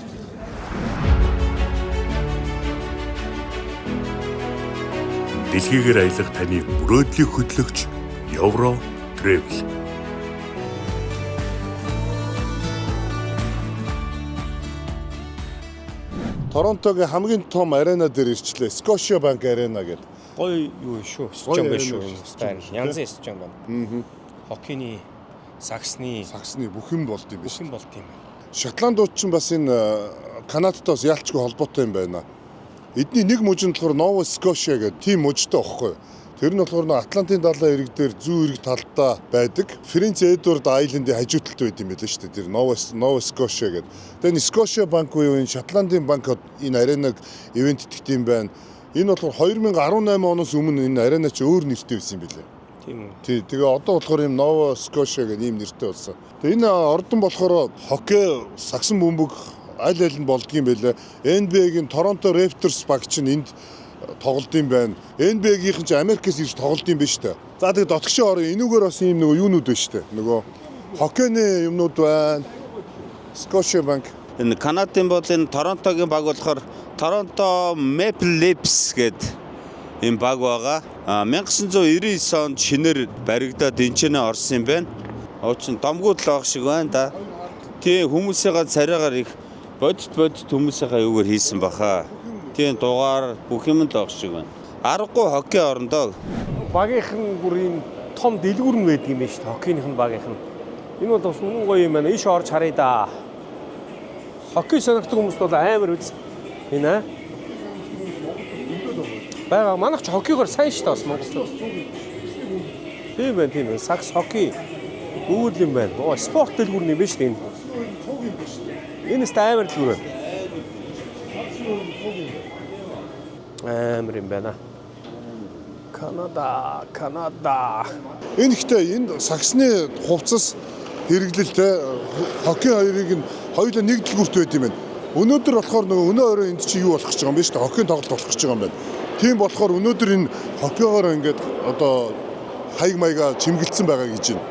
Дэлхийгээр аялах таны мөрөөдлийг хөтлөгч Евро Travel. Торонтогийн хамгийн том арена дээр ирчлээ. Scotia Bank Arena гэдэг. Гоё юу шүү. Стадион байна шүү. Янзын стадион байна. Хоккейний, саксны бүх юм болд юм биш. бүх юм болт юм. Шотландууд ч бас энэ Канадатаас ялчгүй холбоотой юм байна. Эдний нэг мужинд болохоор Nova Scotia гэдэг тийм мужтай байхгүй. Тэр нь болохоор Атлантын далайн ирэг дээр зүүн ирэг талдаа байдаг. Принц Эдвард Айлендийн хажуу талд байд юм байлаа шүү дээ. Тэр Nova Scotia гэдэг. Тэгээ энэ Scotia Bank буюу энэ Шотландын банк энэ аренаг ивент итгэдэг юм байна. Энэ болохоор 2018 оноос өмнө энэ арена ч өөр нэртэй байсан юм билээ. Тийм үү. Тий, тэгээ одоо болохоор юм Nova Scotia гэх ийм нэртэй болсон. Тэгээ энэ ордон болохоор хоккей, сагсан бөмбөг аль нь болдгийм байлаа. NBA-гийн Toronto Raptors баг чинь энд тоглолт юм байна. NBA-гийнхэн ч Америкээс ирж тоглолт юм байна шүү дээ. За тэгээ дотгошоо орё. Энүүгээр бас ийм нөгөө юунууд байна шүү дээ. Нөгөө хоккейны юмнууд байна. Scotia Bank. Энэ Канадын бол энэ Торонтогийн баг болохоор Toronto Maple Leafs гэдэг энэ баг байгаа. 1999 онд шинээр баригдаад энэчнээ орсон юм байна. Уучин домгууд л байгаа шиг байна да. Тийм хүмүүсийн царайгаар их бодит хүмүүсийнхаа юугаар хийсэн баха. Тийм дугаар бүх юм л байгаа шиг байна. Аргагүй хоккей орондоо. Багийнхан бүрийн том дэлгүүр нь байдаг юм байна шүү дээ. Хоккейнийхэн багийнхан. Энэ бол бас үнэн гоё юм байна. Иш орж харъя да. хоккей сонирхдаг хүмүүс бол амар үз. Энэ аа. Бага манайх ч хоккейгоор сайн шүү дээ бас Монголд. Тийм байна тийм. Сакс хоккей өвөл юм байна. Оо спорт дэлгүүр юм биш үү? Энэ ч амар дэлгүүр. Амар юм байна. Канада. Энэ ихтэй энэ саксны хувцас хэрэглэлтэй хоккей хоёрыг нь хоёулаа нэг дэлгүүрт байд юм байна. Өнөөдөр болохоор нөгөө өнөө өрөө энд чи юу болох гэж байгаа юм бэ шүү дээ. Хоккейн тоглолт болох гэж байгаа юм байна. Тийм болохоор өнөөдөр энэ хоккейгоор ингээд одоо хаяг маяга чимгэлцсэн байгаа гэж байна.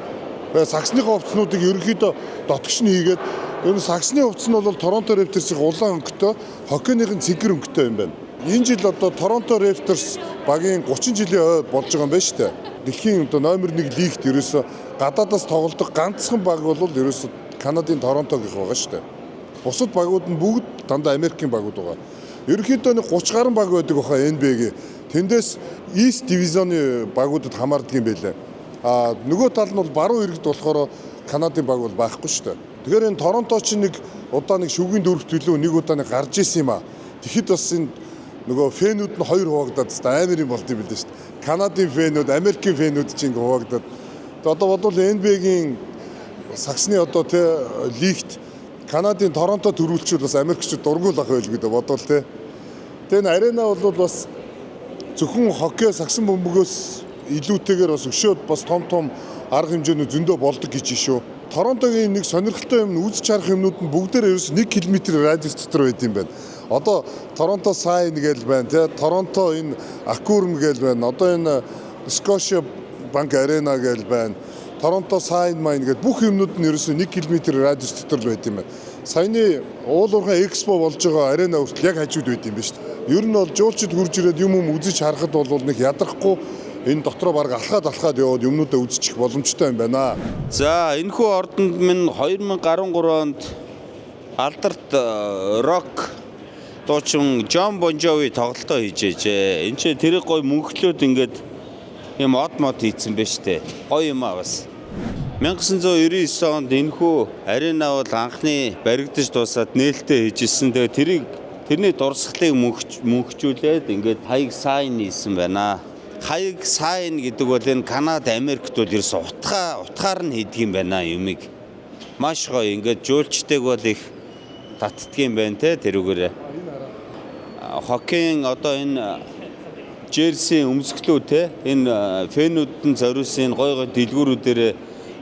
Тэгээ саксныхаа хувцснуудыг ерөнхийдөө дотгош нь хийгээд ер нь саксны хувцс нь бол Торонто Raptors-ийн улаан өнгөтэй, хоккейныхын цэнхэр өнгөтэй юм байна. Энэ жил одоо Торонто Raptors багийн 30 жилийн ой болж байгаа юм байна шүү дээ. Дэлхийн одоо номер 1 лигт ерөөсө гадаадаас тоглодог ганцхан баг бол ерөөсө Канадын Торонто гэх байгаа шүү дээ. Бусад багууд нь бүгд дандаа Америкийн багууд байгаа. Ерөнхийдөө нэг 30 гаруй баг байдаг баха NBA-гийн. Тэндээс East Division-ы багуудад хамаардаг юм байлаа. Нөгөө тал нь бол баруун иргэд болохоор Канадын баг бол байхгүй шүү дээ. Тэгэхээр энэ Торонто ч нэг удаа нэг шүгээн дөрөвт төлөө нэг удаа нэг гарч исэн юм аа. Тэгэхэд бас энэ нөгөө фэнүүд нь хоёр хуваагдаад амар юм болд юм билээ шүү дээ. Канадын фэнүүд, Америкийн фэнүүд ч ингэ хуваагдаад. Одоо бодвол NBA-гийн саксны одоо тэ лигт Канадын Торонто төрүүлчүүд бас Америкчууд дургуул ах байл гэдэг бодвол тэ. Тэгээ энэ арена бол бас зөвхөн хоккей саксан бөмбөгөөс илүүтэйгээр бас өшөөд бас том арга хэмжээний зөндөө болдог гэж шүү. Торонтогийн нэг сонирхолтой юм үзэж харах юмнууд нь бүгдээр ерөөс 1 км радиус дотор байд юм байна. Одоо Торонто Сайн гээл байна тий. Торонто энэ Акурм гээл байна. Одоо энэ Scotia Bank Arena гээл байна. Торонто Сайн Майн гэдэг бүх юмнууд нь ерөөсөө 1 км радиус дотор байд юм байна. Саяны уулуурхай экспо болж байгаа арена хүртэл яг хажууд байд юм байна шүү дээ. Ер нь бол жуулчид хурж ирээд юм үзэж харахад бол нэг ядрахгүй энэ дотроо баг алхаад яваад юмнуудаа үзчих боломжтой юм байна. За энэхүү ордонд минь 2013 онд алдарт рок дуучин Джон Бон Жови тоглолтоо хийж ээжээ. Энд чи тэрийг гой мөнхлөөд ингээд юм од мод хийцэн байна штэ. Гоё юм аа бас. 1999 онд энэхүү арена бол анхны баригдаж дуусаад нээлттэй хийжсэн. Тэгээ тэрний дурсгалыг мөнхжүүлээд ингээд хаяг сайн хийсэн байна. Хаяг сайн гэдэг бол энэ Канада, Америкт бол ерөөс утгаар нь хийдэг юм байна юмыг. Маш гоё ингээд жуулчдаг бол их татдаг юм байна те тэрүүгээрээ. Хоккейн одоо энэ Жерси өмсгөлөө те энэ фэнүүдэн зориулсан гой дэлгүүрүүдээр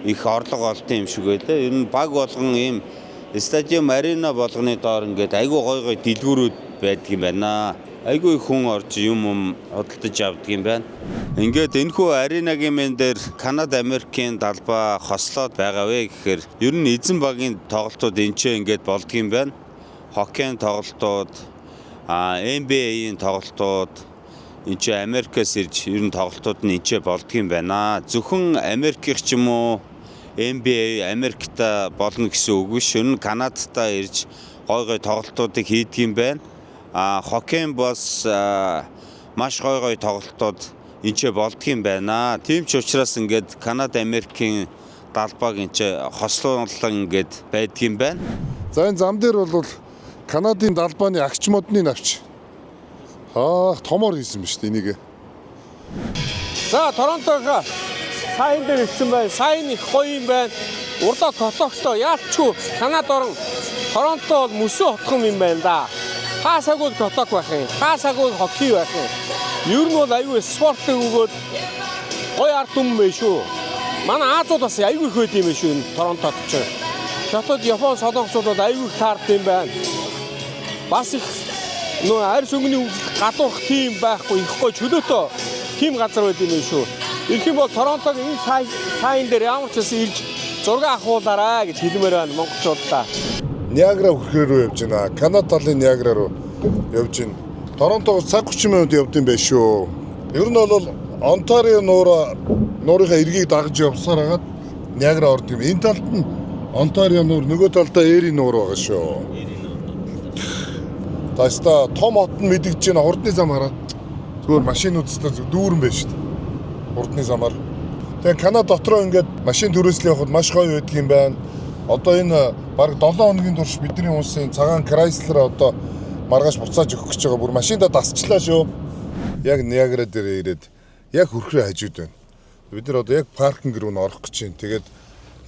их орлого олсон юм шиг байлаа. Ер нь баг болгон ийм стадиум арена болгоны доор ингээд айгүй гой дэлгүүрүүд байдаг юм байна. Айгүй их хүн орж юм худалдаж авдаг юм байна. Ингээд энэхүү аренагийн мен дээр Канада, Америкийн далбаа хослоод байгаа вэ гэхээр ер нь эзэн багийн тоглолтууд энчээ ингээд болдго юм байна. Хоккейн тоглолтууд, NBA-ийн тоглолтууд энчээ Америкээс ирж ер нь тоглолтууд нь энчээ болдго юм байна. Зөвхөн Америкийнх ч юм уу NBA Америкта болно гэсэн үг биш. Ер нь Канадтаа ирж гой тоглолтуудыг хийдэг юм байна. Хоккейн бас маш гой тоглолтууд энчээ болдго юм байна. Тийм ч учраас ингээд Канада, Америкийн далбааг энчээ хослуулан ингээд байдаг юм байна. За энэ зам дээр бол Канадын далбааны агч модны навч. Томор хийсэн ба шүү дээ энийг. За Торонтога сайн дээр ирсэн байна. Сайн их гоё юм байна. Урлаа котогтой яалчгүй Канада орн Торонто бол мөсөө хотхон юм байна да. Хаасаагүй коток байх юм. Хаасаагүй хоккей байх юм. Ер нь бол аюу спортыг өгөөд гоё ард түмэн байх шүү. Манай Азууд бас аюу их байд юм шүү Торонтод ч. Хятад, Япон, Солонгосууд бол аюу их таард юм байна. Бас их нөө арьс өнгөний үзэл гадуурх тийм байхгүй их гоё чөлөөтэй тийм газар байд юм шүү. Ирэх юм бол Торонтогийн энэ сайн дээр ямар ч байсан ирж зураг авахуулаарай гэж хэлмээр байна монголчуудаа. Ниагара хүрхээр рүү явж байна. Канада талын Ниагара руу явж байна. Торонтогоос цаг 30 минут явд юм байна шүү. Ер нь бол Онтарио нуурынхаа эргийг дагаж явсаар хагаад Ниагара орд юм. Энэ талд нь Онтарио нуур, нөгөө талдаа Эри нуур байгаа шүү. Таста том хот нь мэдгэж байна. Хурдны зам хараад зүгээр машинуудтай дүүрэн байна шүү дээ. Хурдны замаар. Тэгээ Канада дотроо ингээд машин түрээслээ явахад маш гоё байдаг юм байна. Одоо энэ Бараг 7 хоногийн турш бидний улсын цагаан Chrysler одоо маргааш буцааж өгөх гэж байгаа. Бүр машиндаа дасчлаа шүү. Яг Ниагара дээр ирээд яг хөрхрөө хажууд байна. Бид нар одоо яг паркинг руу орох гэж байна. Тэгээд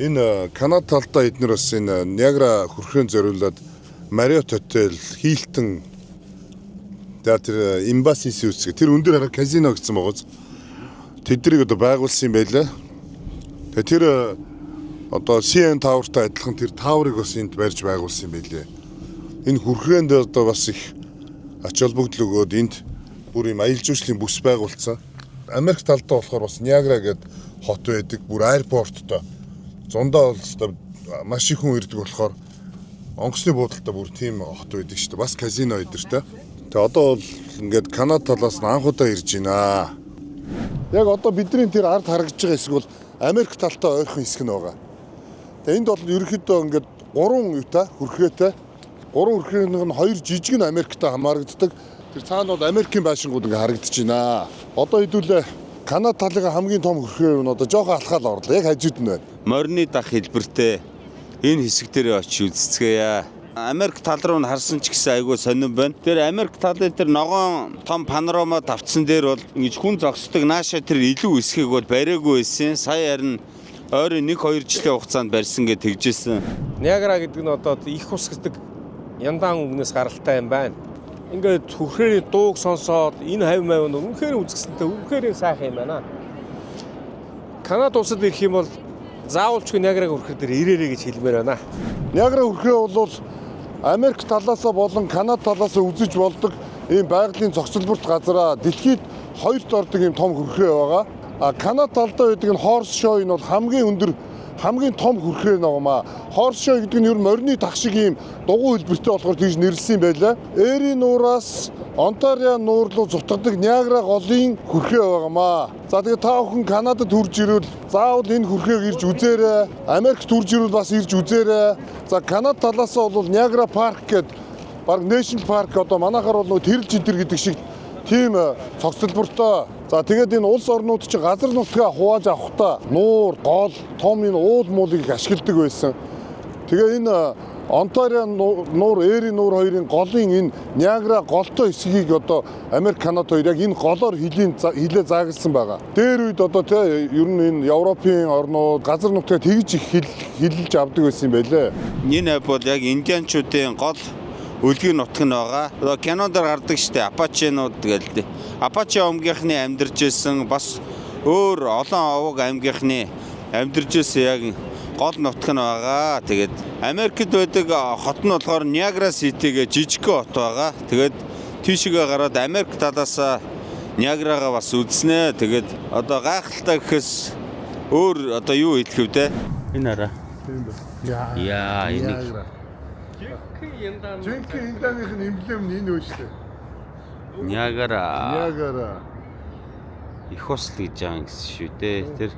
энэ Канада талдаа эднэр бас энэ Ниагара хөрхрөөнд зориулаад Marriott Hotel, Hilton тэр Embassy Suites тэр өндөр хараа казино гэсэн байгаа. Тэднийг одоо байгуулсан юм байлаа. Тэгээд тэр одоо CN Tower-тай адилхан тэр тааврыг бас энд барьж байгуулсан юм байлээ. Энэ хөрхрөөнд одоо бас их ач холбогдол өгөөд энд бүр юм аялал жуулчлалын бүс байгуулсан. Америк талдаа болохоор бас Ниагара гэдэг хот байдаг. Бүр аэропорттой. Зундаа бол маш их хүн ирдэг болохоор онгоцны буудалтай бүр тийм хот байдаг шүү дээ. Бас казино өдөртэй. Тэгээ одоо бол ингээд Канада талаас нь анх удаа ирж байна. Яг одоо бидний тэр ард харагдж байгаа хэсэг бол Америк талтай ойрхон хэсэг нь байгаа. Тэгээ энд бол ерөнхийдөө ингээд 3 юутай хөрхрөөтэй 3 хөрхрөөнийх нь 2 жижиг нь Америктай хамаарагддаг. Тэр цаана бол Америкийн байшингууд ингээд харагдаж байна. Одоо хэдүүлээ Канада талын хамгийн том хөрхрөө нь одоо жоохон алхаал орлоо. Яг хажууд нь байна. Морины дах хэлбэртэй энэ хэсэг дээр очиж үзцгээе. Америк тал руу харсан ч гэсэн айгүй сонирн байна. Тэр Америк талын тэр ногоон том панорама тавцсан дээр бол ингэж хүн зогсдог нааша тэр илүү хэсгийг бол бариагүй байсан. Сая харин ойрын 1-2 жилийн хугацаанд барьсан гэж тэгжсэн. Ниагара гэдэг нь одоо их ус гэдэг яндаан үгнээс гаралтай юм байна. Ингээд хөрхрөөний дууг сонсоод энэ хавь мавь нь үнэхээр үзэсгэлэнтэй үнэхээр сайхан юм байна. Канада улсад ирэх юм бол заавалчгүй Ниагараг хөрхрөө дээр ирээрэй гэж хэлмээр байна. Ниагара хөрхрөө бол Америк талаасаа болон Канада талаасаа үзэж болдог ийм байгалийн зохицолборт газараа дэлхийд 2-т ордог ийм том хөрхрөө байгаа. А Канада талдаа байдаг нь Horse Show нь бол хамгийн өндөр хамгийн том хөрхрөө ногмаа. Horse Show гэдэг нь ер нь морины тах шиг ийм дугуй хэлбэртэй болохоор тийж нэрлсэн юм байлаа. Эри нуураас Онтарио нуур руу зутгадаг Ниагара голын хөрхрөө байгаамаа. За тэгээ та бүхэн Канадад хурж ирвэл заавал энэ хөрхрөөг ирж үзээрэй. Америкт хурж ирвэл бас ирж үзээрэй. За Канада талаасаа бол Ниагара парк гэдэг баг National Park одоо манайхаар бол тэрл жидэр гэдэг шиг тийм цогцлбортой. За тэгээд энэ улс орнууд чинь газар нутгаа хувааж авахдаа нуур, гол, том энэ уул муулыг ашигладаг байсан. Тэгээ энэ Онтарио нуур, Эри нуур хоёрын голын энэ Ниагара голтой хэсгийг одоо Америк, Канада хоёр яг энэ голоор хилээ заагалсан байгаа. Дээр үед одоо ер нь энэ Европын орнууд газар нутгаа тэгж их хилэлж авдаг байсан юм байлээ. Энэ бол яг индианчуудын гол үлгийн нутг нь байгаа. Одоо кинонд гардаг штэ Апаченууд гэдэг. Апаче омгийнхны амьдарч исэн бас өөр олон овог аймгийнхны амьдарч исэн яг гол нутг нь байгаа. Тэгээд Америкт байдаг хот нь болохоор Ниагара Сити гэж жижигхэн хот байгаа. Тэгээд тийшээгээ гараад Америк талаас Ниагарага бас үзнэ. Тэгээд одоо гайхалтай гэхээс өөр одоо юу хэлэх вэ те? Энэ араа. Тийм ба. Яа, энэ Жинхэнэ эндааных нь эмблем нь энэ үү штэ. Ниагара. Их ус гэж байгаа гэсэн шүү дээ. Тэр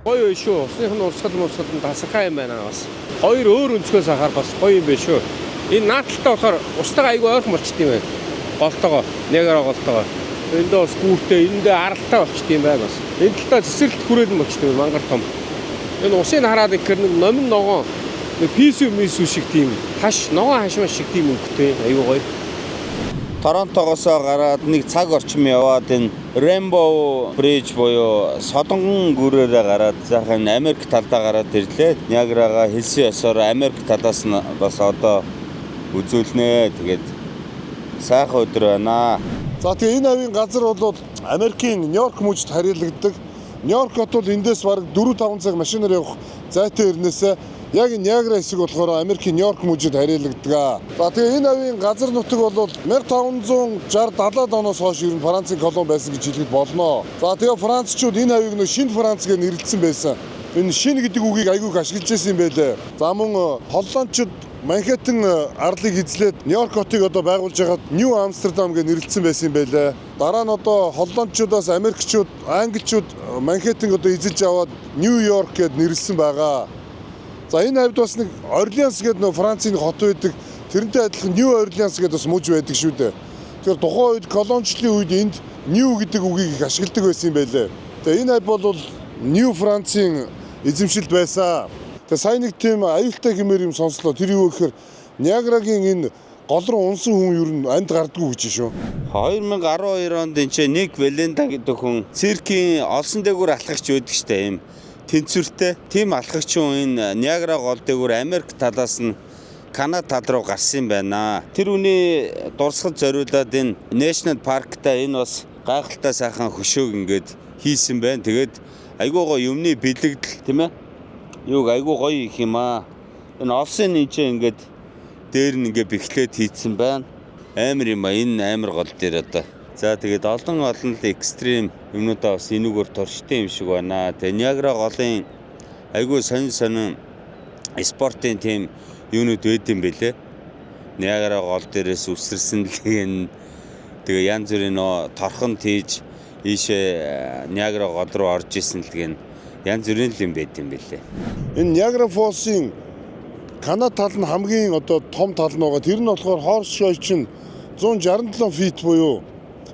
Гоё юу шүү. Усных нь урсгал нь тасархай юм байна бас. Хоёр өөр өнцгөөс харахаар бас гоё юм байна шүү. Энэ нааталтаа болохоор устдаа айгүй ойрхон болчт юм байна. Голтойгоо, Ниагара голтойгоо. Эндээ бас гүүртэй, эндээ аралтай болчт юм байна бас. Энэ талдаа цэцэрлэгт хүрээд болчт юм мангар том. Энэ усыг хараад ихээр нэг номин ногоон нэг писүү шиг тийм хаш ногоон хашмаа шиг тийм өнгөтэй айгүй гоё. Торонтогоос гараад нэг цаг орчим яваад энэ Rainbow Bridge буюу Солонгон гүрээрээ гараад заахан Америк талдаа гараад ирлээ. Ниагарага хэлсэн ёсоор Америк талаас нь бас одоо үзүүлнэ. Тэгээд сайхан өдөр байна. За тэгээ энэ авийн газар бол Америкийн Нью-Йорк мужид харьяалагддаг. Нью-Йорк хот бол эндээс бараг 4-5 цаг машинаар явах зайтай ирнээсээ яг Ниагара хэсэг болохоор Америкийн Нью-Йорк мужид харьяалагддаг. За тэгээ энэ авийн газар нутаг бол 1560-70 оноос хойш ер нь Францын колон байсан гэж хэлэхэд болно. За тэгээ Францчууд энэ авийг нөө шинэ Франц гэж нэрлэсэн байсан. Энэ шинэ гэдэг үгийг айгүйх ашиглаж байсан юм байлээ. За мөн Холландчууд Манхэттен арлыг эзлээд Нью-Йорк хотыг одоо байгуулж байгаад Нью Амстердам гэж нэрлэсэн байсан юм байлээ. Дараа нь одоо Холландчуудаас Америкчууд, Англичууд Манхэттен одоо эзэлж аваад Нью-Йорк гэж нэрлэсэн байгаа. За энэ хавьд бас нэг Орлеанс гэдэг нөө Францын хот байдаг. Тэрнтэй адилхан Нью Орлеанс гэдэг бас муж байдаг шүү дээ. Тэгэхээр тухайн үед колоничлын үед энд Нью гэдэг үгийг их ашигладаг байсан юм байлээ. Тэгээ энэ хавь бол Нью Францын эзэмшилд байсан. Тэгээ сайн нэг тийм аюултай хэмээр юм сонслоо. Тэр юу гэхээр Ниагарагийн энэ гол руу унсан хүн ер нь амьд гардггүй гэж шүү. 2012 онд энэ чинь Ник Валенда гэдэг хүн циркийн олсон дээгүүр алхагч байдаг штэ юм. Тэнцвэртэй. Тим алхагч хүн энэ Ниагара гол дээгүүр Америк талаас нь Канада тал руу гарсан юм байна. Тэр үний дурсгал зориулаад энэ National Park-та энэ бас гайхалтай сайхан хөшөөг ингээд хийсэн байна. Тэгээд айгүй гоё юмны бэлэгдэл тийм ээ. Юуг айгүй гоё их юм аа. Энэ олсын энэ чинь ингээд дээр нь ингээд бэхлээд хийцэн байна. Амар юм аа. Энэ амар гол дээр одоо. За тэгээд олон л экстрим юмнуудаа бас энүүгээр турштай юм шиг байна. Тэгээ Ниагара голын айгүй сонин спортын тим юунууд байд юм бэлээ. Ниагара гол дээрээс үсэрсэн л тэгээ янз бүрийн торхон тийж ийшээ Ниагара гол руу орж исэн л гэн янз бүрийн л юм байд юм бэлээ. Энэ Ниагара Фолсын Канада тал нь хамгийн одоо том тал нь байгаа. Тэр нь болохоор Хорс Шой чинь 167 фит буюу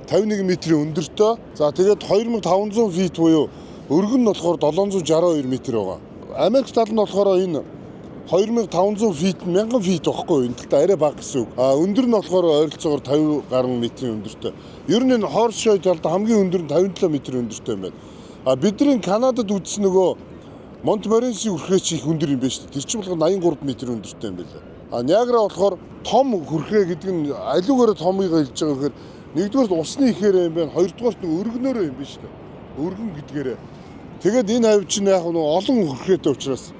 51 метрийн өндөртэй. За тэгээд 2500 фит буюу өргөн нь болохоор 762 метр байгаа. Америк тал нь болохоор энэ 2500 фит 1000 фит байхгүй энэ талтай арай бага гэсэн үг. Өндөр нь болохоор ойролцоогоор 50 гаруй метрийн өндөртэй. Ер нь энэ Хорс Шой талд хамгийн өндөр нь 57 метрийн өндөртэй юм байна. Бидний Канадад үзсэн нөгөө Монтморенси хүрхээч их өндөр юм байна шүү дээ. Тэр чинь болохоор 83 метр өндөртэй юм байна. Ниагара болохоор том хүрхээ гэдэг нь аливаараа томыг хэлж байгаа гэхээр нэгдүгээр усны ихээр юм байна. Хоёрдугаар нь өргөнөөрөө юм байна шүү дээ. Өргөн гэдгээрээ. Тэгээд энэ хавь чинь яг нь олон хүрхээтэй учраас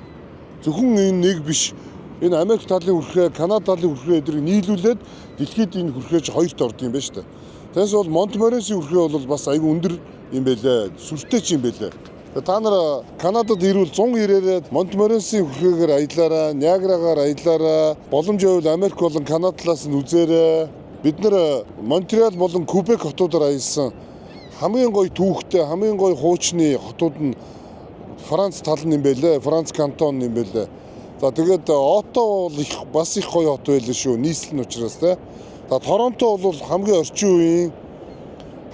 зөвхөн энэ нэг биш. Энэ Америк талын хүрхээ, Канада талын хүрхээ эдрийг нийлүүлээд дэлхийд энэ хүрхээж хоёрт ордог юм байна шүү дээ. Тэгээс бол Монтморенси хүрхээ бол бас аягүй өндөр юм байлээ. Сүртэй ч юм байлээ. Та нар Канадад ирвэл 190-ээр Монтморенси хүрхээгээр аяллаараа, Ниагарагаар аяллаараа, боломж байвал Америк болон Канада талаас нь үзээрэй. Бид нар Монтреал болон Кубек хотуудаар аялсан хамгийн гоё түүхтэй, хамгийн гоё хуучны хотууд нь Франц тал нь юм байлээ. Франц кантон юм байлээ. За тэгээд Ото бол их бас их гоё хот байлээ шүү. Нийслэл нь учраас те. За Торонто бол хамгийн орчин үеийн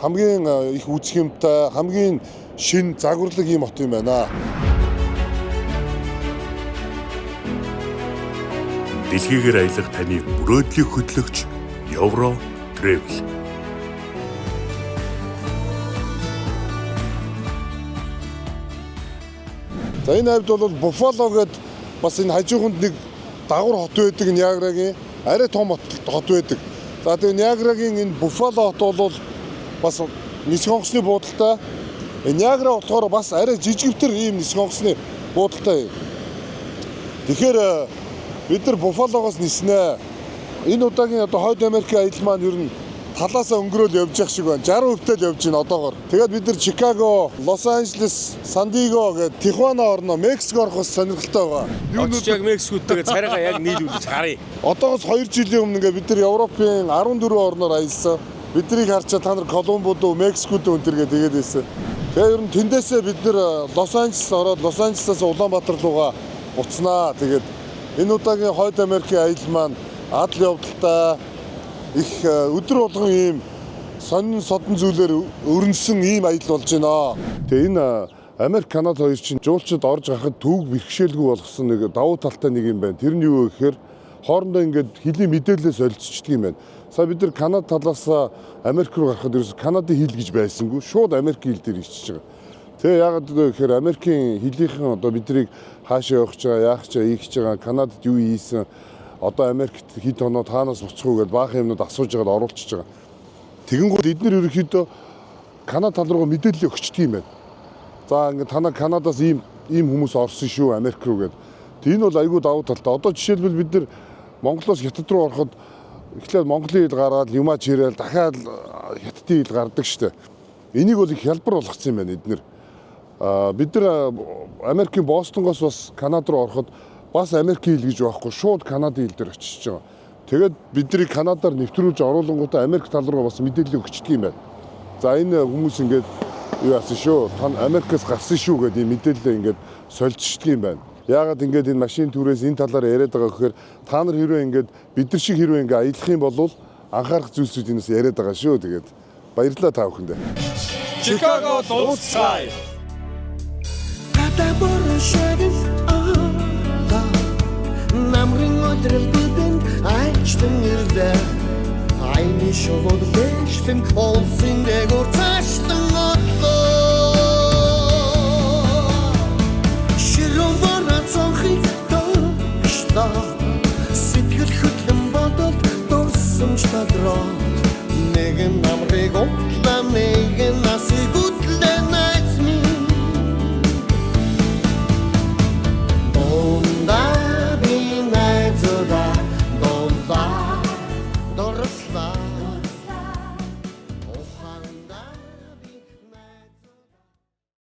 хамгийн их үзэх юмтай, хамгийн шин загварлаг юм хот юм байна. Дэлхийгээр аялах таны мөрөөдлийг хөтлөгч Euro Travel. За энэ хавьд бол Буффало гэдэг бас энэ хажууханд нэг дагвар хот байдаг Ниагарагийн арай том хот байдаг. За тэгээ Ниагарагийн энэ Буффало хот бол бас нисэх онгоцны буудалтай. Ниагара болохоор бас арай жижигвтер ийм нисэх онгоцны буудалтай. Тэгэхээр бид нар Буффалогоос ниснэ. Энэ удаагийн одоо Хойд Америкийн аялал маань ер нь талаасаа өнгөрөөл явж явах шиг байна. 60% л явж байна одоогоор. Тэгээд бид нар Чикаго, Лос Анжелес, Сан Диего гэдэг Тихуана орно, Мексик орох сонирхолтой байгаа. Юунууд яг Мексикүүдтэйгээ царайгаа яг нийлүүлж харъя. Одоогоос 2 жилийн өмнө бид нар Европын 14 орноор аялсан. Биднийг харчаа та нар Колумбод, Мексикод өнтэргээ тэгээд байсан. Тэгээ ер нь тэндээсээ бид нар Лос Анжелес ороод Лос Анжелесаас Улаанбаатар руугаа буцнаа. Тэгээд энэ удаагийн Хойд Америкийн аялал маань адал явдалтай их өдөр болгон ийм сонин содон зүйлээр өрнөсөн ийм аялал болж байна. Тэгээ энэ Америк, Канада хоёр чинь жуулчид орж гарахад төвөг бэрхшээлгүй болгосон нэг давуу талтай нэг юм байна. Тэр нь юу гэхээр хоорондоо ингээд хэлийн мэдээлэлээ солилцдог юм байна. Сая бид нар Канада талаас Америк руу гарахад ерөөс Канадын хэл гэж байсангүй шууд Америкийн хэл дээр ичж байгаа. Тэгээ яагаад гэхээр Америкийн хэлийнхэн одоо биднийг хаашаа явах гэж байгаа, яах гэж байгаа, ийх гэж байгаа, Канадад юу хийсэн, одоо Америкт хэд оноо таанаас буцах уу гэдээ баахан юмнууд асууж байгаад оруулчихж байгаа. Тэгэнгүүт эдгээр ерөнхийдөө Канада тал руу мэдээлэл өгчдөг юм байна. За ингээд танаа Канадаас ийм хүмүүс орсон шүү Америк руу гэдэг. Энэ бол айгүй давуу талтай. Одоо жишээлбэл бид нар Монголоос Хятад руу ороход эхлээд Монголын хэл гараад юмаач ирээл дахиад Хятадын хэл гардаг штэ. Энийг бол их хялбар болгоцсон юм байна эднэр. Бид нар Америкийн Бостонгоос бас Канада руу ороход бас Америкийн хэл гэж байхгүй шууд Канадын хэл дээр очиж байгаа. Тэгээд бидний Канадаар нэвтрүүлж оруулангуудаа Америк тал руу бас мэдээлэл өгчдөг юм байна. За энэ хүмүүс ингээд юу яасан шүү, тань Америкээс гарсан шүү гэдэг мэдээлэл ингээд солилцдог юм байна. Яагаад ингээд энэ машин түрээс энэ талаар яриад байгаа гэхээр та нар хэрвээ ингээд бид нар шиг хэрвээ ингээд аялах юм бол анхаарах зүйлсүүд энэс яриад байгаа шүү. Тэгээд баярлалаа та бүхэндээ. Чикаго дуусцай. өдрөл бүдэнд айчлан ирлээ. Айны шувууд лээшлэн